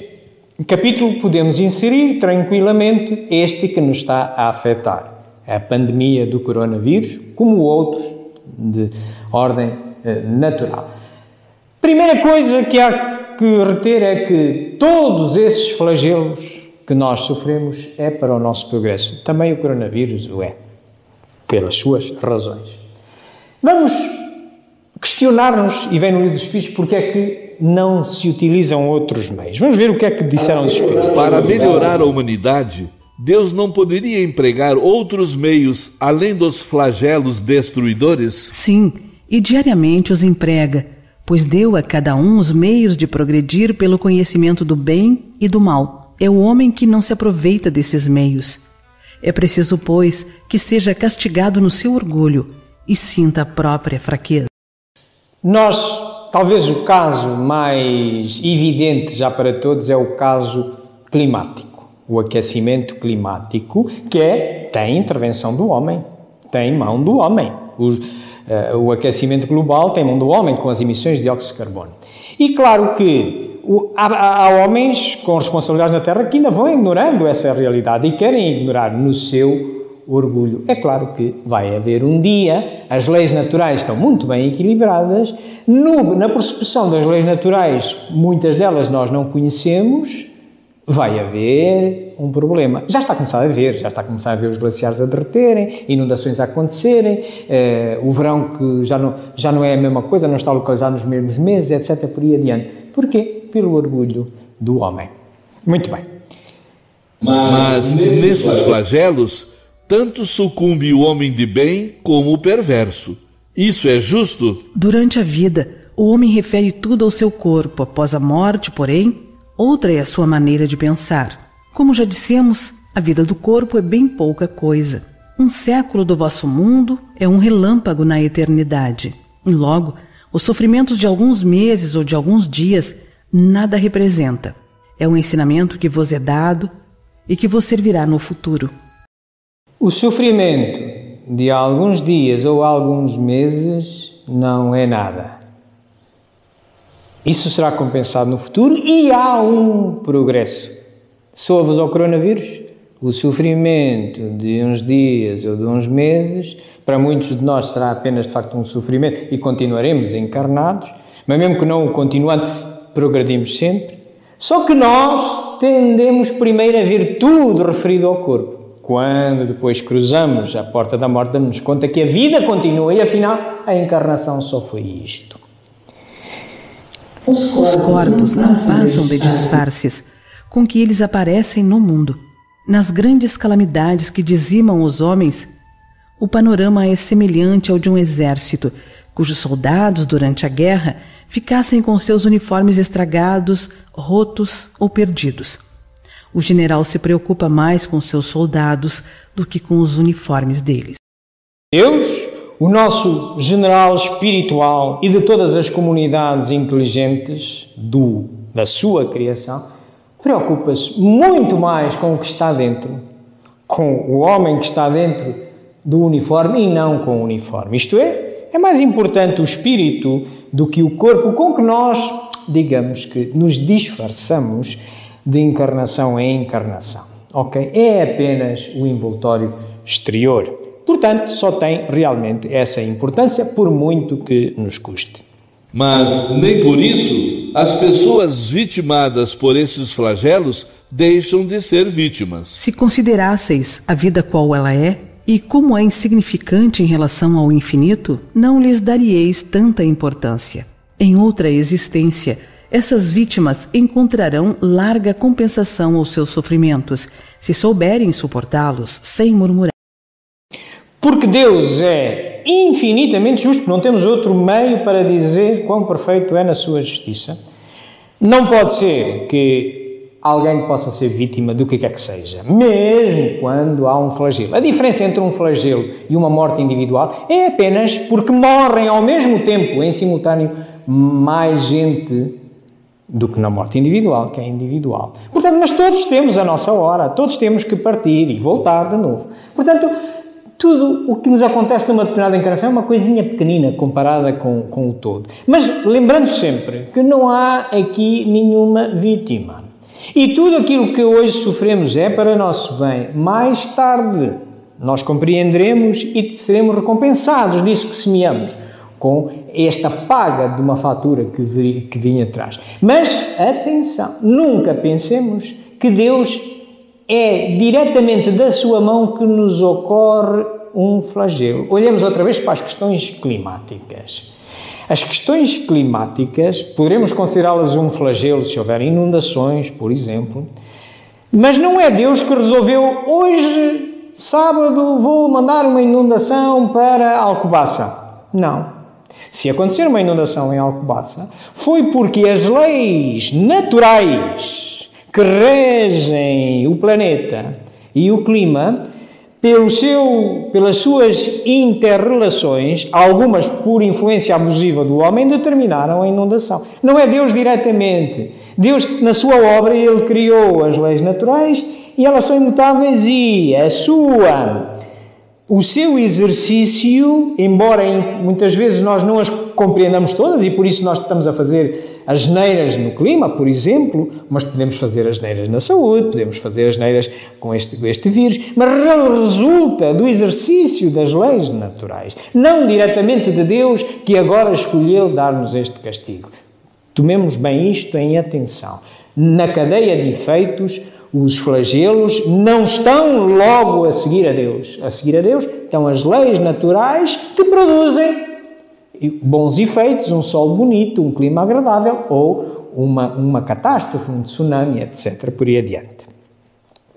capítulo podemos inserir tranquilamente este que nos está a afetar, a pandemia do coronavírus, como outros de ordem natural. Primeira coisa que há que reter é que todos esses flagelos que nós sofremos é para o nosso progresso. Também o coronavírus o é, pelas suas razões. Vamos questionar-nos, e vem no livro dos Espíritos, porque é que não se utilizam outros meios. Vamos ver o que é que disseram os Espíritos. Para melhorar a humanidade, Deus não poderia empregar outros meios além dos flagelos destruidores? Sim, e diariamente os emprega, pois deu a cada um os meios de progredir pelo conhecimento do bem e do mal. É o homem que não se aproveita desses meios. É preciso, pois, que seja castigado no seu orgulho e sinta a própria fraqueza. Talvez o caso mais evidente já para todos é o caso climático, o aquecimento climático, que tem intervenção do homem, tem mão do homem. O aquecimento global tem mão do homem com as emissões de dióxido de carbono. E claro que há homens com responsabilidades na Terra que ainda vão ignorando essa realidade e querem ignorar no seu orgulho. É claro que vai haver um dia, as leis naturais estão muito bem equilibradas, na percepção das leis naturais, muitas delas nós não conhecemos, vai haver um problema. Já está a começar a ver os glaciares a derreterem, inundações a acontecerem, o verão que já não é a mesma coisa, não está localizado nos mesmos meses, etc. por aí adiante. Porquê? Pelo orgulho do homem. Muito bem. Mas nesses flagelos, tanto sucumbe o homem de bem como o perverso. Isso é justo? Durante a vida, o homem refere tudo ao seu corpo. Após a morte, porém, outra é a sua maneira de pensar. Como já dissemos, a vida do corpo é bem pouca coisa. Um século do vosso mundo é um relâmpago na eternidade. E logo, os sofrimentos de alguns meses ou de alguns dias nada representa. É um ensinamento que vos é dado e que vos servirá no futuro. O sofrimento de alguns dias ou alguns meses não é nada. Isso será compensado no futuro e há um progresso. Soa-vos ao coronavírus? O sofrimento de uns dias ou de uns meses, para muitos de nós será apenas de facto um sofrimento e continuaremos encarnados, mas mesmo que não o continuando, progredimos sempre. Só que nós tendemos primeiro a ver tudo referido ao corpo. Quando depois cruzamos a porta da morte, damos-nos conta que a vida continua e afinal a encarnação só foi isto. Os corpos não passam de disfarces com que eles aparecem no mundo. Nas grandes calamidades que dizimam os homens, o panorama é semelhante ao de um exército, cujos soldados, durante a guerra, ficassem com seus uniformes estragados, rotos ou perdidos. O general se preocupa mais com seus soldados do que com os uniformes deles. Deus, o nosso general espiritual e de todas as comunidades inteligentes da sua criação, preocupa-se muito mais com o que está dentro, com o homem que está dentro do uniforme e não com o uniforme. Isto é mais importante o espírito do que o corpo com que nós, digamos que, nos disfarçamos de encarnação em encarnação, ok? É apenas o envoltório exterior. Portanto, só tem realmente essa importância, por muito que nos custe. Mas nem por isso as pessoas vitimadas por esses flagelos deixam de ser vítimas. Se considerasseis a vida qual ela é e como é insignificante em relação ao infinito, não lhes daríeis tanta importância. Em outra existência, essas vítimas encontrarão larga compensação aos seus sofrimentos, se souberem suportá-los sem murmurar. Porque Deus é infinitamente justo, não temos outro meio para dizer quão perfeito é na sua justiça. Não pode ser que alguém possa ser vítima do que quer que seja, mesmo quando há um flagelo. A diferença entre um flagelo e uma morte individual é apenas porque morrem ao mesmo tempo, em simultâneo, mais gente do que na morte individual, que é individual. Portanto, mas todos temos a nossa hora, todos temos que partir e voltar de novo. Portanto, tudo o que nos acontece numa determinada encarnação é uma coisinha pequenina comparada com o todo. Mas lembrando sempre que não há aqui nenhuma vítima. E tudo aquilo que hoje sofremos é para nosso bem. Mais tarde nós compreenderemos e seremos recompensados disso que semeamos, com esta paga de uma fatura que vinha atrás. Mas, atenção, nunca pensemos que Deus é diretamente da sua mão que nos ocorre um flagelo. Olhemos outra vez para as questões climáticas. As questões climáticas, poderemos considerá-las um flagelo se houver inundações, por exemplo, mas não é Deus que resolveu, hoje, sábado, vou mandar uma inundação para Alcobaça. Não. Se acontecer uma inundação em Alcobaça, foi porque as leis naturais que regem o planeta e o clima, pelas suas interrelações, algumas por influência abusiva do homem, determinaram a inundação. Não é Deus diretamente. Deus, na sua obra, Ele criou as leis naturais e elas são imutáveis e o seu exercício, embora muitas vezes nós não as compreendamos todas, e por isso nós estamos a fazer asneiras no clima, por exemplo, mas podemos fazer asneiras na saúde, podemos fazer asneiras com este vírus, mas resulta do exercício das leis naturais, não diretamente de Deus, que agora escolheu dar-nos este castigo. Tomemos bem isto em atenção. Na cadeia de efeitos, os flagelos não estão logo a seguir a Deus. A seguir a Deus estão as leis naturais que produzem bons efeitos, um sol bonito, um clima agradável ou uma catástrofe, um tsunami, etc. Por aí adiante.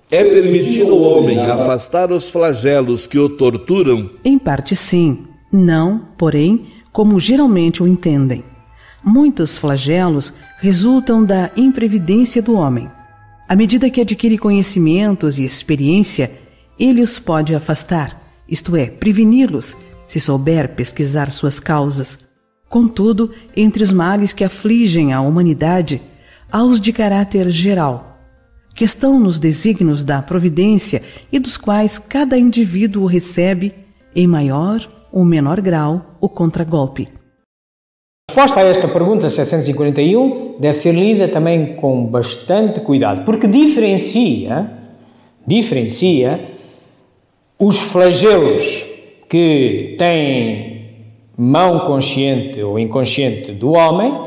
É permitido ao homem afastar os flagelos que o torturam? Em parte sim, não, porém, como geralmente o entendem. Muitos flagelos resultam da imprevidência do homem. À medida que adquire conhecimentos e experiência, ele os pode afastar, isto é, preveni-los, se souber pesquisar suas causas. Contudo, entre os males que afligem a humanidade, há os de caráter geral, que estão nos desígnios da providência e dos quais cada indivíduo recebe, em maior ou menor grau, o contragolpe. A resposta a esta pergunta 741 deve ser lida também com bastante cuidado, porque diferencia os flagelos que têm mão consciente ou inconsciente do homem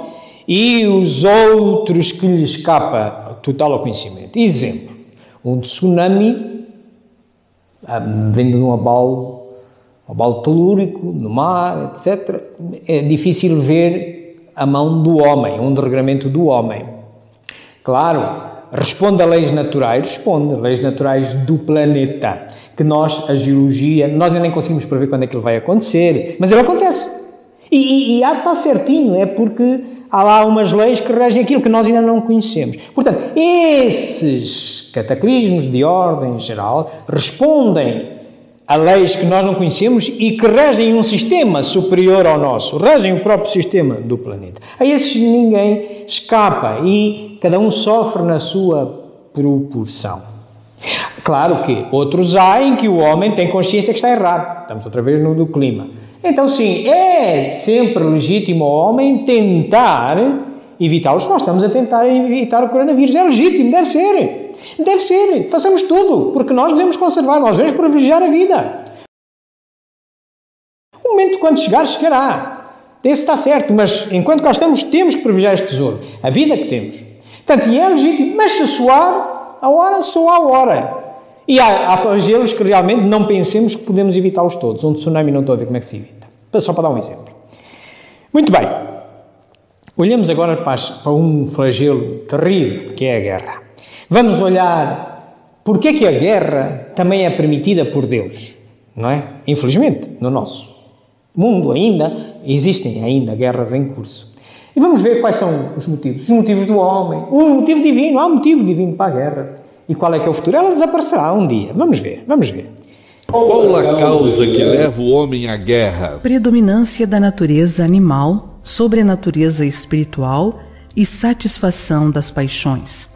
e os outros que lhe escapa total ao conhecimento. Exemplo, um tsunami vindo de um abalo telúrico, no mar, etc. É difícil ver a mão do homem, um desregramento do homem. Claro, responde a leis naturais, leis naturais do planeta, que nós, a geologia, nós ainda nem conseguimos prever quando é que ele vai acontecer, mas ele acontece. E há de estar certinho, é porque há lá umas leis que regem aquilo que nós ainda não conhecemos. Portanto, esses cataclismos de ordem geral respondem a leis que nós não conhecemos e que regem um sistema superior ao nosso, regem o próprio sistema do planeta. A esses ninguém escapa e cada um sofre na sua proporção. Claro que outros há em que o homem tem consciência que está errado. Estamos outra vez no do clima. Então sim, é sempre legítimo ao homem tentar evitá-los. Nós estamos a tentar evitar o coronavírus. É legítimo, deve ser. Deve ser. Façamos tudo, porque nós devemos conservar, nós devemos privilegiar a vida. O momento quando chegar, chegará. Esse está certo, mas enquanto cá estamos, temos que privilegiar este tesouro. A vida que temos. Portanto, e é legítimo, mas se soar a hora, soa a hora. E há flagelos que realmente não pensemos que podemos evitá-los todos. Um tsunami não estou a ver como é que se evita. Só para dar um exemplo. Muito bem. Olhamos agora para um flagelo terrível, que é a guerra. Vamos olhar porque é que a guerra também é permitida por Deus, não é? Infelizmente, no nosso mundo ainda, existem ainda guerras em curso. E vamos ver quais são os motivos. Os motivos do homem. O motivo divino. Há um motivo divino para a guerra. E qual é que é o futuro? Ela desaparecerá um dia. Vamos ver. Qual a causa que leva o homem à guerra? Predominância da natureza animal sobre a natureza espiritual e satisfação das paixões.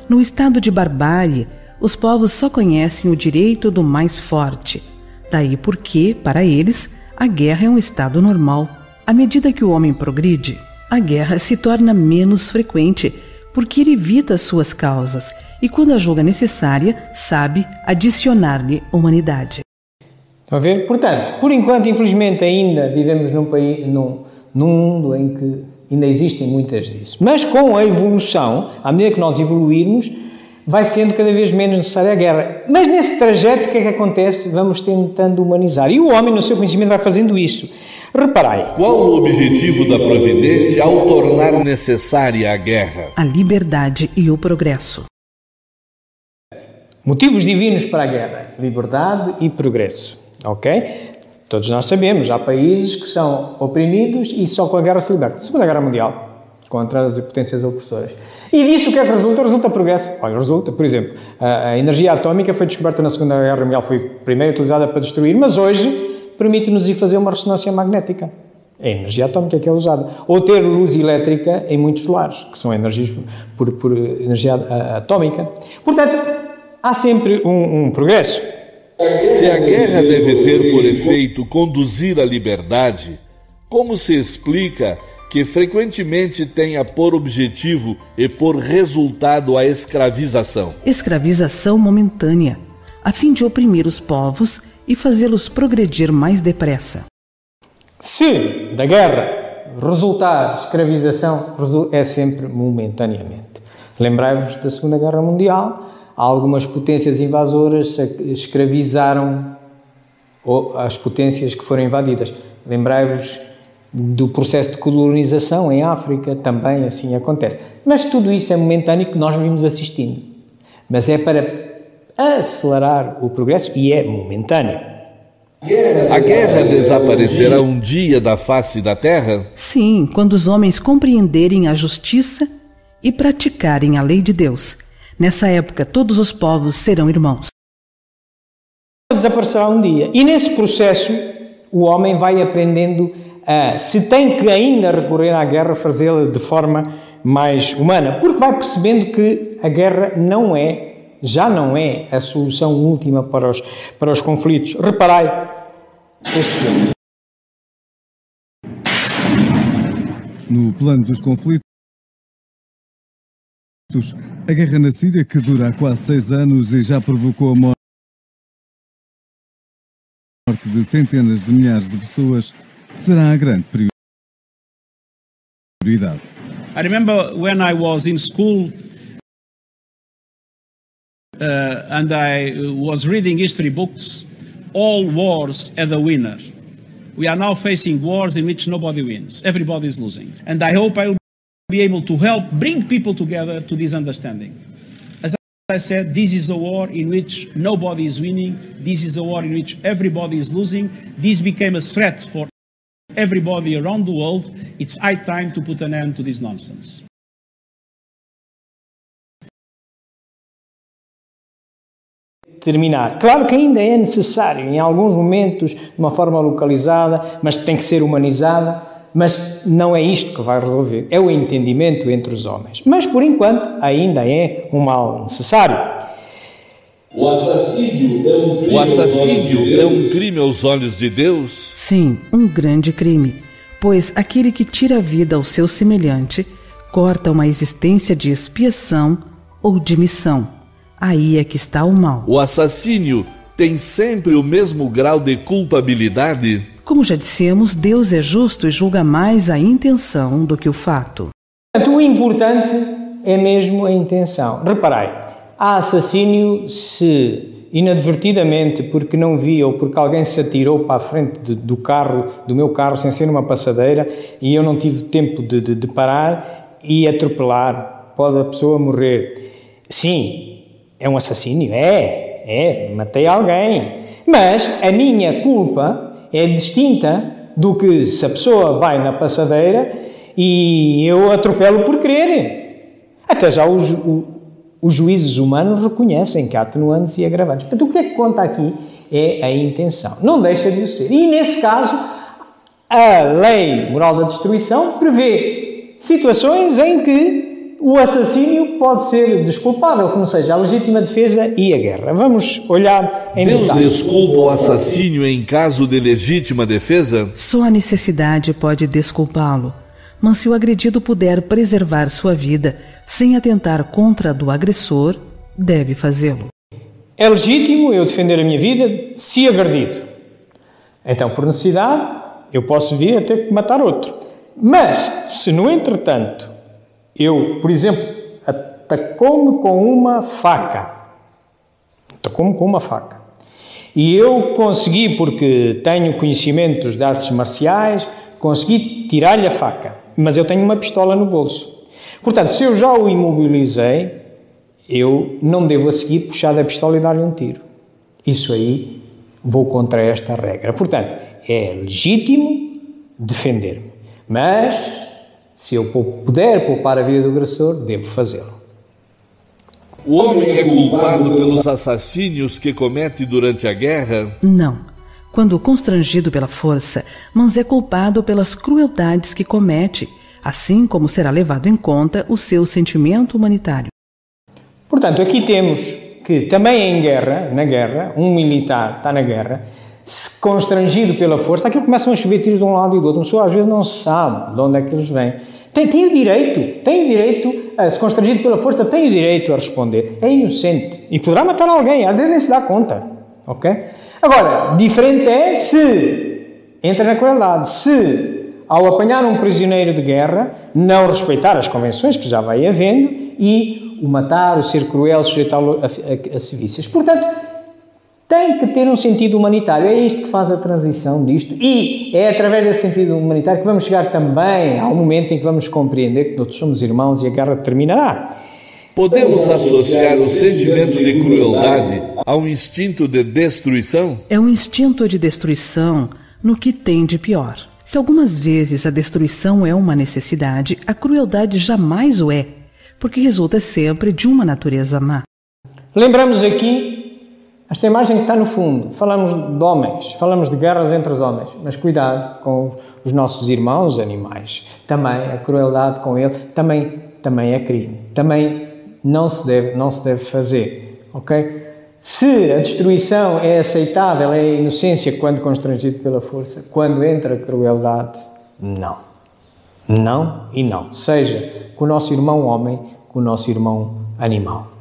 No estado de barbárie, os povos só conhecem o direito do mais forte. Daí porque, para eles, a guerra é um estado normal. À medida que o homem progride, a guerra se torna menos frequente, porque ele evita suas causas e, quando a julga necessária, sabe adicionar-lhe humanidade. Estão a ver? Portanto, por enquanto, infelizmente, ainda vivemos num mundo em que ainda existem muitas disso. Mas com a evolução, à medida que nós evoluirmos, vai sendo cada vez menos necessária a guerra. Mas nesse trajeto, o que é que acontece? Vamos tentando humanizar. E o homem, no seu conhecimento, vai fazendo isso. Reparai. Qual o objetivo da providência ao tornar necessária a guerra? A liberdade e o progresso. Motivos divinos para a guerra. Liberdade e progresso. Ok? Todos nós sabemos, há países que são oprimidos e só com a guerra se libertam. Segunda Guerra Mundial, contra as potências opressoras. E disso o que é que resulta? Resulta progresso. Olha, resulta, por exemplo, a energia atómica foi descoberta na Segunda Guerra Mundial, foi primeiro utilizada para destruir, mas hoje permite-nos ir fazer uma ressonância magnética. É a energia atómica que é usada. Ou ter luz elétrica em muitos lares, que são energias por energia atómica. Portanto, há sempre um progresso. Se a guerra deve ter por efeito conduzir à liberdade, Como se explica que frequentemente tenha por objetivo e por resultado a escravização? Escravização momentânea, a fim de oprimir os povos e fazê-los progredir mais depressa. Se da guerra resultar escravização, é sempre momentaneamente. Lembrai-vos da Segunda Guerra Mundial, algumas potências invasoras escravizaram as potências que foram invadidas. Lembrai-vos do processo de colonização em África, também assim acontece. Mas tudo isso é momentâneo que nós vimos assistindo. Mas é para acelerar o progresso e é momentâneo. A guerra desaparecerá um dia da face da terra? Sim, quando os homens compreenderem a justiça e praticarem a lei de Deus. Nessa época, todos os povos serão irmãos. Desaparecerá um dia. E nesse processo, o homem vai aprendendo se tem que ainda recorrer à guerra, fazê-la de forma mais humana. Porque vai percebendo que a guerra já não é a solução última para os conflitos. Reparai este filme. No plano dos conflitos, a guerra na Síria, que dura há quase 6 anos e já provocou a morte de centenas de milhares de pessoas, será a grande prioridade. I remember when I was in school and I was reading history books, all wars had a winner. We are now facing wars in which nobody wins. Everybody is losing. And I hope I will be able to help bring people together to this understanding. As I said, this is a war in which nobody is winning. This is a war in which everybody is losing. This became a threat for everybody around the world. It's high time to put an end to this nonsense. Terminar. Claro que ainda é necessário, em alguns momentos, de uma forma localizada, mas tem que ser humanizada, mas não é isto que vai resolver. É o entendimento entre os homens. Mas, por enquanto, ainda é um mal necessário. O assassínio é um crime aos olhos de Deus? Sim, um grande crime, pois aquele que tira a vida ao seu semelhante corta uma existência de expiação ou de missão. Aí é que está o mal. O assassínio tem sempre o mesmo grau de culpabilidade? Como já dissemos, Deus é justo e julga mais a intenção do que o fato. O importante é mesmo a intenção. Reparai, há assassínio se inadvertidamente, porque não vi ou porque alguém se atirou para a frente do meu carro sem ser numa passadeira e eu não tive tempo de parar e atropelar, pode a pessoa morrer. Sim, é um assassínio, matei alguém, mas a minha culpa é distinta do que se a pessoa vai na passadeira e eu atropelo por querer. Até já os juízes humanos reconhecem que há atenuantes e agravantes. Portanto, o que é que conta aqui é a intenção. Não deixa de o ser. E, nesse caso, a lei moral da destruição prevê situações em que o assassínio pode ser desculpável, como seja a legítima defesa e a guerra. Vamos olhar em Deus detalhe. desculpa o assassínio em caso de legítima defesa? Só a necessidade pode desculpá-lo. Mas se o agredido puder preservar sua vida sem atentar contra a do agressor, deve fazê-lo. É legítimo eu defender a minha vida se agredido. Então, por necessidade, eu posso vir a ter que matar outro. Mas, se no entretanto, eu, por exemplo, atacou-me com uma faca, e eu consegui, porque tenho conhecimentos de artes marciais, consegui tirar-lhe a faca, mas eu tenho uma pistola no bolso. Portanto, se eu já o imobilizei, eu não devo a seguir puxar da pistola e dar-lhe um tiro. Isso aí, vou contra esta regra. Portanto, é legítimo defender-me, mas se eu puder poupar a vida do agressor, devo fazê-lo. O homem é culpado pelos assassínios que comete durante a guerra? Não. Quando constrangido pela força, mas é culpado pelas crueldades que comete, assim como será levado em conta o seu sentimento humanitário. Portanto, aqui temos que também na guerra, um militar está na guerra, se constrangido pela força, aquilo começam a chover tiros de um lado e do outro. Uma pessoa às vezes não sabe de onde é que eles vêm. Tem o direito, se constrangido pela força, tem o direito a responder. É inocente e poderá matar alguém, às vezes nem se dá conta. Ok? Agora, diferente é se entra na crueldade, se ao apanhar um prisioneiro de guerra, não respeitar as convenções que já vai havendo e o matar, o ser cruel, sujeitá-lo a sevícias. Portanto, tem que ter um sentido humanitário. É isto que faz a transição disto. E é através desse sentido humanitário que vamos chegar também ao momento em que vamos compreender que todos somos irmãos e a guerra terminará. Podemos associar o sentimento de crueldade ao instinto de destruição? É um instinto de destruição no que tem de pior. Se algumas vezes a destruição é uma necessidade, a crueldade jamais o é, porque resulta sempre de uma natureza má. Lembramos aqui esta imagem que está no fundo. Falamos de homens, falamos de guerras entre os homens, mas cuidado com os nossos irmãos animais. Também a crueldade com ele também é crime. Também não se deve fazer. Ok? Se a destruição é aceitável, é a inocência quando constrangido pela força, quando entra a crueldade, não. Não e não. Seja com o nosso irmão homem, com o nosso irmão animal.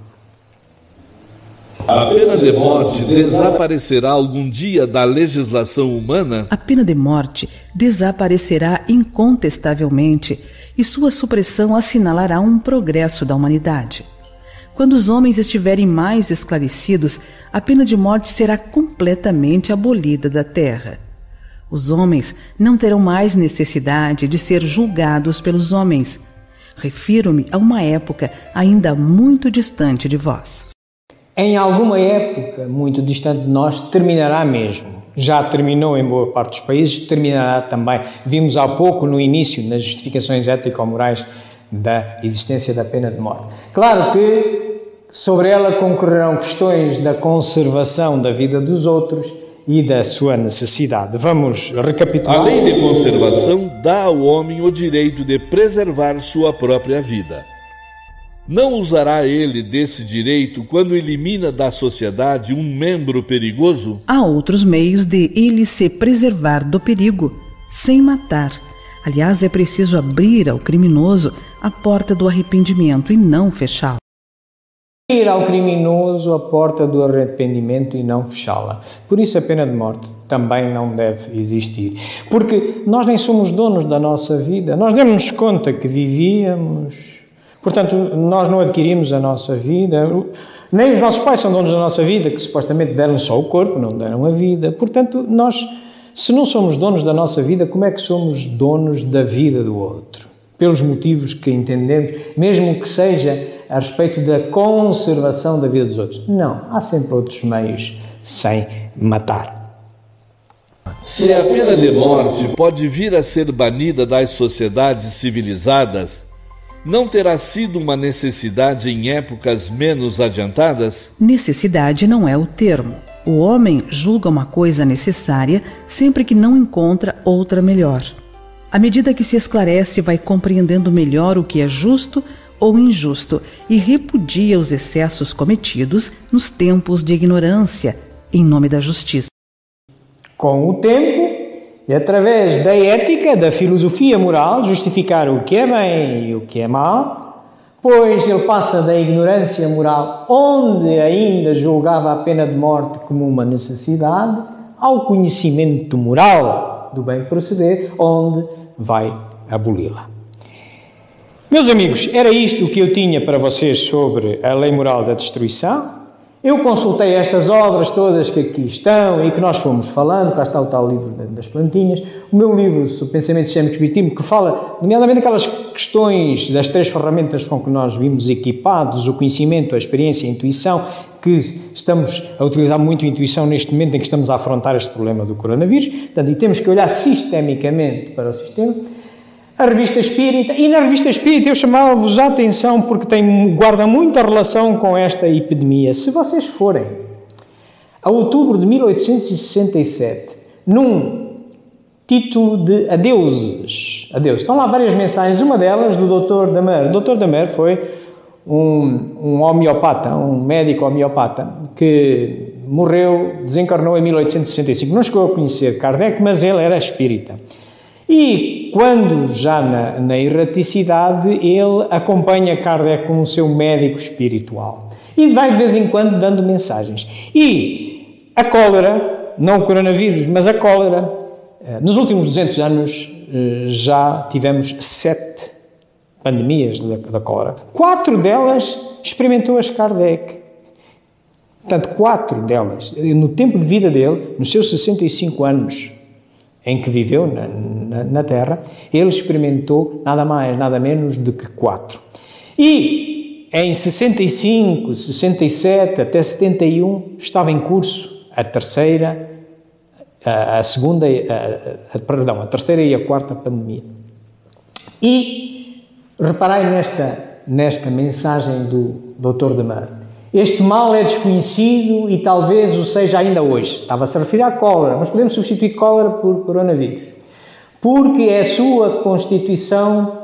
A pena de morte desaparecerá algum dia da legislação humana? A pena de morte desaparecerá incontestavelmente e sua supressão assinalará um progresso da humanidade. Quando os homens estiverem mais esclarecidos, a pena de morte será completamente abolida da terra. Os homens não terão mais necessidade de ser julgados pelos homens. Refiro-me a uma época ainda muito distante de vós. Em alguma época muito distante de nós, terminará mesmo. Já terminou em boa parte dos países, terminará também. Vimos há pouco, no início, nas justificações ético-morais da existência da pena de morte. Claro que sobre ela concorrerão questões da conservação da vida dos outros e da sua necessidade. Vamos recapitular. A lei de conservação dá ao homem o direito de preservar sua própria vida. Não usará ele desse direito quando elimina da sociedade um membro perigoso? Há outros meios de ele se preservar do perigo, sem matar. Aliás, é preciso abrir ao criminoso a porta do arrependimento e não fechá-la. Abrir ao criminoso a porta do arrependimento e não fechá-la. Por isso a pena de morte também não deve existir. Porque nós nem somos donos da nossa vida. Nós demos-nos conta que vivíamos. Portanto, nós não adquirimos a nossa vida, nem os nossos pais são donos da nossa vida, que supostamente deram só o corpo, não deram a vida. Portanto, nós, se não somos donos da nossa vida, como é que somos donos da vida do outro? Pelos motivos que entendemos, mesmo que seja a respeito da conservação da vida dos outros. Não, há sempre outros meios sem matar. Se a pena de morte pode vir a ser banida das sociedades civilizadas, não terá sido uma necessidade em épocas menos adiantadas? Necessidade não é o termo. O homem julga uma coisa necessária sempre que não encontra outra melhor. À medida que se esclarece, vai compreendendo melhor o que é justo ou injusto e repudia os excessos cometidos nos tempos de ignorância, em nome da justiça. Com o tempo, e através da ética, da filosofia moral, justificar o que é bem e o que é mal, pois ele passa da ignorância moral, onde ainda julgava a pena de morte como uma necessidade, ao conhecimento moral do bem proceder, onde vai aboli-la. Meus amigos, era isto que eu tinha para vocês sobre a lei moral da destruição. Eu consultei estas obras todas que aqui estão e que nós fomos falando, cá está o tal livro das plantinhas, o meu livro, o Pensamento Sistémico Espiritismo, que fala, nomeadamente, aquelas questões das 3 ferramentas com que nós vimos equipados, o conhecimento, a experiência e a intuição, que estamos a utilizar muito a intuição neste momento em que estamos a afrontar este problema do coronavírus, portanto, e temos que olhar sistemicamente para o sistema. A Revista Espírita, e na Revista Espírita eu chamava-vos a atenção porque guarda muita relação com esta epidemia. Se vocês forem a outubro de 1867, num título de Adeuses, estão lá várias mensagens, uma delas do Dr. Damer. O Dr. Damer foi um homeopata, um médico homeopata, que morreu, desencarnou em 1865. Não chegou a conhecer Kardec, mas ele era espírita. E quando já na erraticidade, ele acompanha Kardec como seu médico espiritual. E vai de vez em quando dando mensagens. E a cólera, não o coronavírus, mas a cólera, nos últimos 200 anos já tivemos 7 pandemias da cólera. 4 delas experimentou-as Kardec. Portanto, 4 delas, no tempo de vida dele, nos seus 65 anos em que viveu na Terra, ele experimentou nada mais, nada menos do que 4. E em 65, 67 até 71 estava em curso a terceira e a quarta pandemia. E reparai nesta mensagem do Dr. Demar. Este mal é desconhecido e talvez o seja ainda hoje. Estava-se a referir à cólera, mas podemos substituir cólera por coronavírus. Porque à sua constituição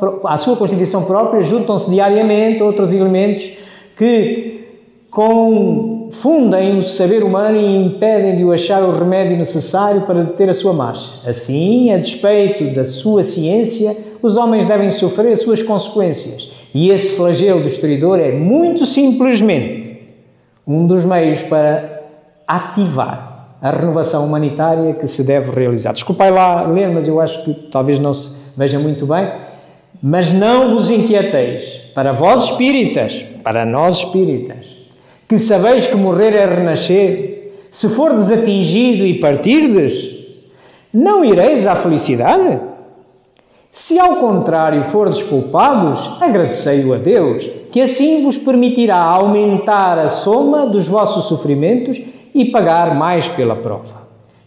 própria juntam-se diariamente outros elementos que confundem o saber humano e impedem de o achar o remédio necessário para deter a sua marcha. Assim, a despeito da sua ciência, os homens devem sofrer as suas consequências. E esse flagelo destruidor é muito simplesmente um dos meios para ativar a renovação humanitária que se deve realizar. Desculpai lá ler, mas eu acho que talvez não se veja muito bem. Mas não vos inquieteis, para vós espíritas, para nós espíritas, que sabeis que morrer é renascer, se fordes atingido e partirdes, não ireis à felicidade? Se ao contrário fordes poupados, agradecei-o a Deus, que assim vos permitirá aumentar a soma dos vossos sofrimentos e pagar mais pela prova.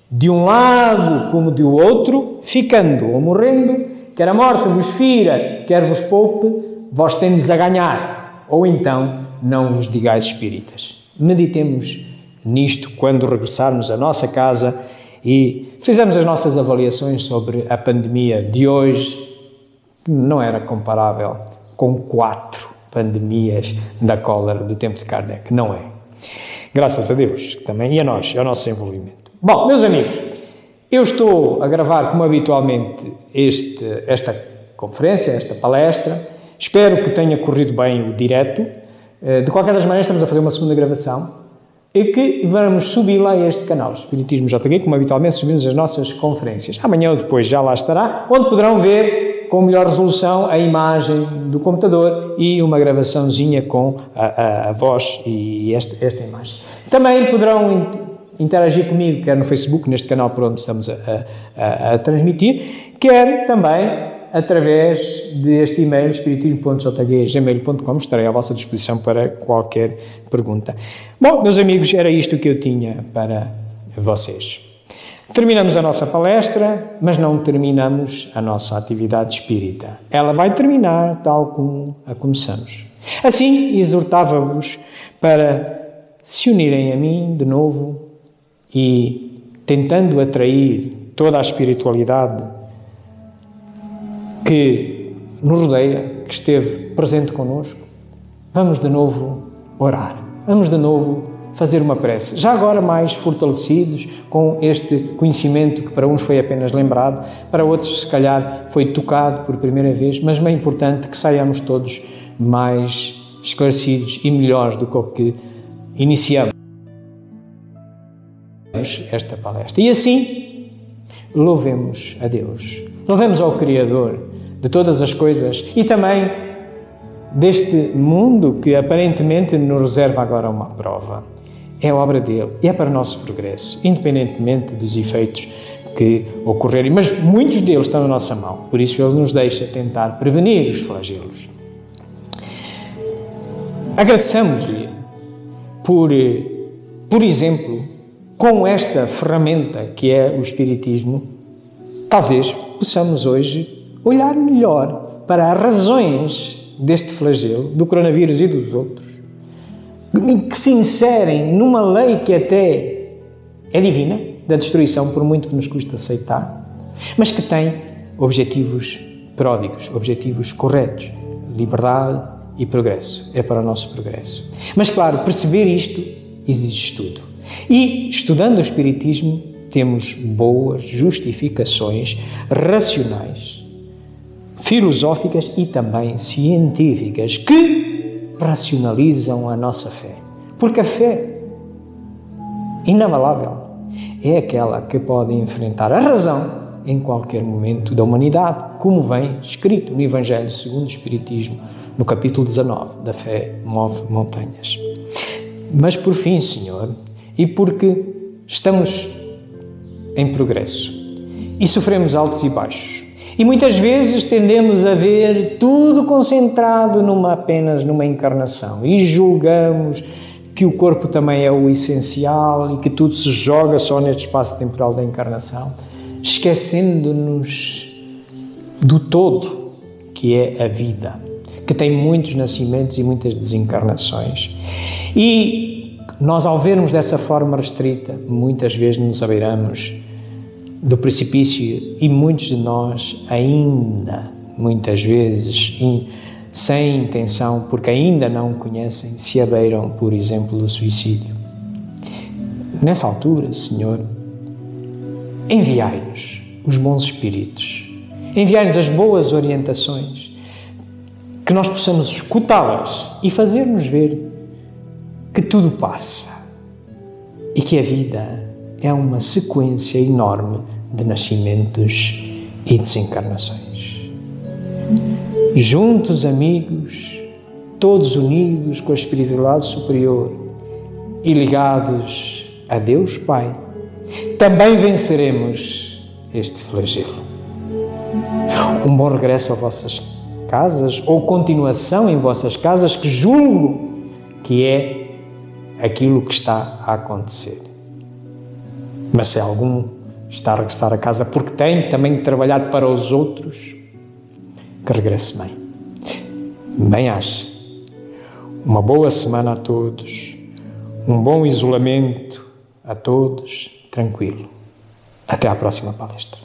De um lado como do outro, ficando ou morrendo, quer a morte vos fira, quer vos poupe, vós tendes a ganhar, ou então não vos digais espíritas. Meditemos nisto quando regressarmos à nossa casa e fizemos as nossas avaliações sobre a pandemia de hoje, que não era comparável com 4 pandemias da cólera do tempo de Kardec. Não é. Graças a Deus também, e a nós, ao nosso envolvimento. Bom, meus amigos, eu estou a gravar como habitualmente esta conferência, esta palestra. Espero que tenha corrido bem o direto. De qualquer das maneiras, estamos a fazer uma segunda gravação e que vamos subi-la a este canal, Espiritismo JG, como habitualmente subimos as nossas conferências. Amanhã ou depois já lá estará, onde poderão ver com melhor resolução a imagem do computador e uma gravaçãozinha com a voz e esta imagem. Também poderão interagir comigo, quer no Facebook, neste canal por onde estamos a transmitir, quer também através deste e-mail espiritismo.jg@gmail.com. Estarei à vossa disposição para qualquer pergunta. Bom, meus amigos, era isto que eu tinha para vocês. Terminamos a nossa palestra, mas não terminamos a nossa atividade espírita. Ela vai terminar tal como a começamos. Assim, exortava-vos para se unirem a mim de novo e, tentando atrair toda a espiritualidade que nos rodeia, que esteve presente connosco, vamos de novo orar. Vamos de novo fazer uma prece, já agora mais fortalecidos com este conhecimento que para uns foi apenas lembrado, para outros se calhar foi tocado por primeira vez, mas é importante que saiamos todos mais esclarecidos e melhores do que o que iniciamos esta palestra. E assim, louvemos a Deus, louvemos ao Criador de todas as coisas e também deste mundo que aparentemente nos reserva agora uma prova. É obra dele, é para o nosso progresso, independentemente dos efeitos que ocorrerem. Mas muitos deles estão na nossa mão, por isso ele nos deixa tentar prevenir os flagelos. Agradeçamos-lhe por exemplo, com esta ferramenta que é o Espiritismo, talvez possamos hoje olhar melhor para as razões deste flagelo, do coronavírus e dos outros, que se inserem numa lei que até é divina, da destruição, por muito que nos custe aceitar, mas que tem objetivos pródigos, objetivos corretos, liberdade e progresso. É para o nosso progresso. Mas, claro, perceber isto exige estudo. E, estudando o Espiritismo, temos boas justificações racionais, filosóficas e também científicas que racionalizam a nossa fé. Porque a fé inabalável é aquela que pode enfrentar a razão em qualquer momento da humanidade, como vem escrito no Evangelho segundo o Espiritismo, no capítulo 19, da fé move montanhas. Mas por fim, Senhor, e porque estamos em progresso e sofremos altos e baixos, e muitas vezes tendemos a ver tudo concentrado apenas numa encarnação e julgamos que o corpo também é o essencial e que tudo se joga só neste espaço temporal da encarnação, esquecendo-nos do todo, que é a vida, que tem muitos nascimentos e muitas desencarnações. E nós, ao vermos dessa forma restrita, muitas vezes nos abeiramos do precipício e muitos de nós ainda, muitas vezes, sem intenção, porque ainda não o conhecem, se abeiram, por exemplo, do suicídio. Nessa altura, Senhor, enviai-nos os bons espíritos, enviai-nos as boas orientações, que nós possamos escutá-las e fazer-nos ver que tudo passa e que a vida é uma sequência enorme de nascimentos e desencarnações. Juntos, amigos, todos unidos com a espiritualidade superior e ligados a Deus Pai, também venceremos este flagelo. Um bom regresso às vossas casas, ou continuação em vossas casas, que julgo que é aquilo que está a acontecer. Mas se algum está a regressar a casa porque tem também trabalhado para os outros, que regresse bem. Bem-aja. Uma boa semana a todos, um bom isolamento a todos, tranquilo. Até à próxima palestra.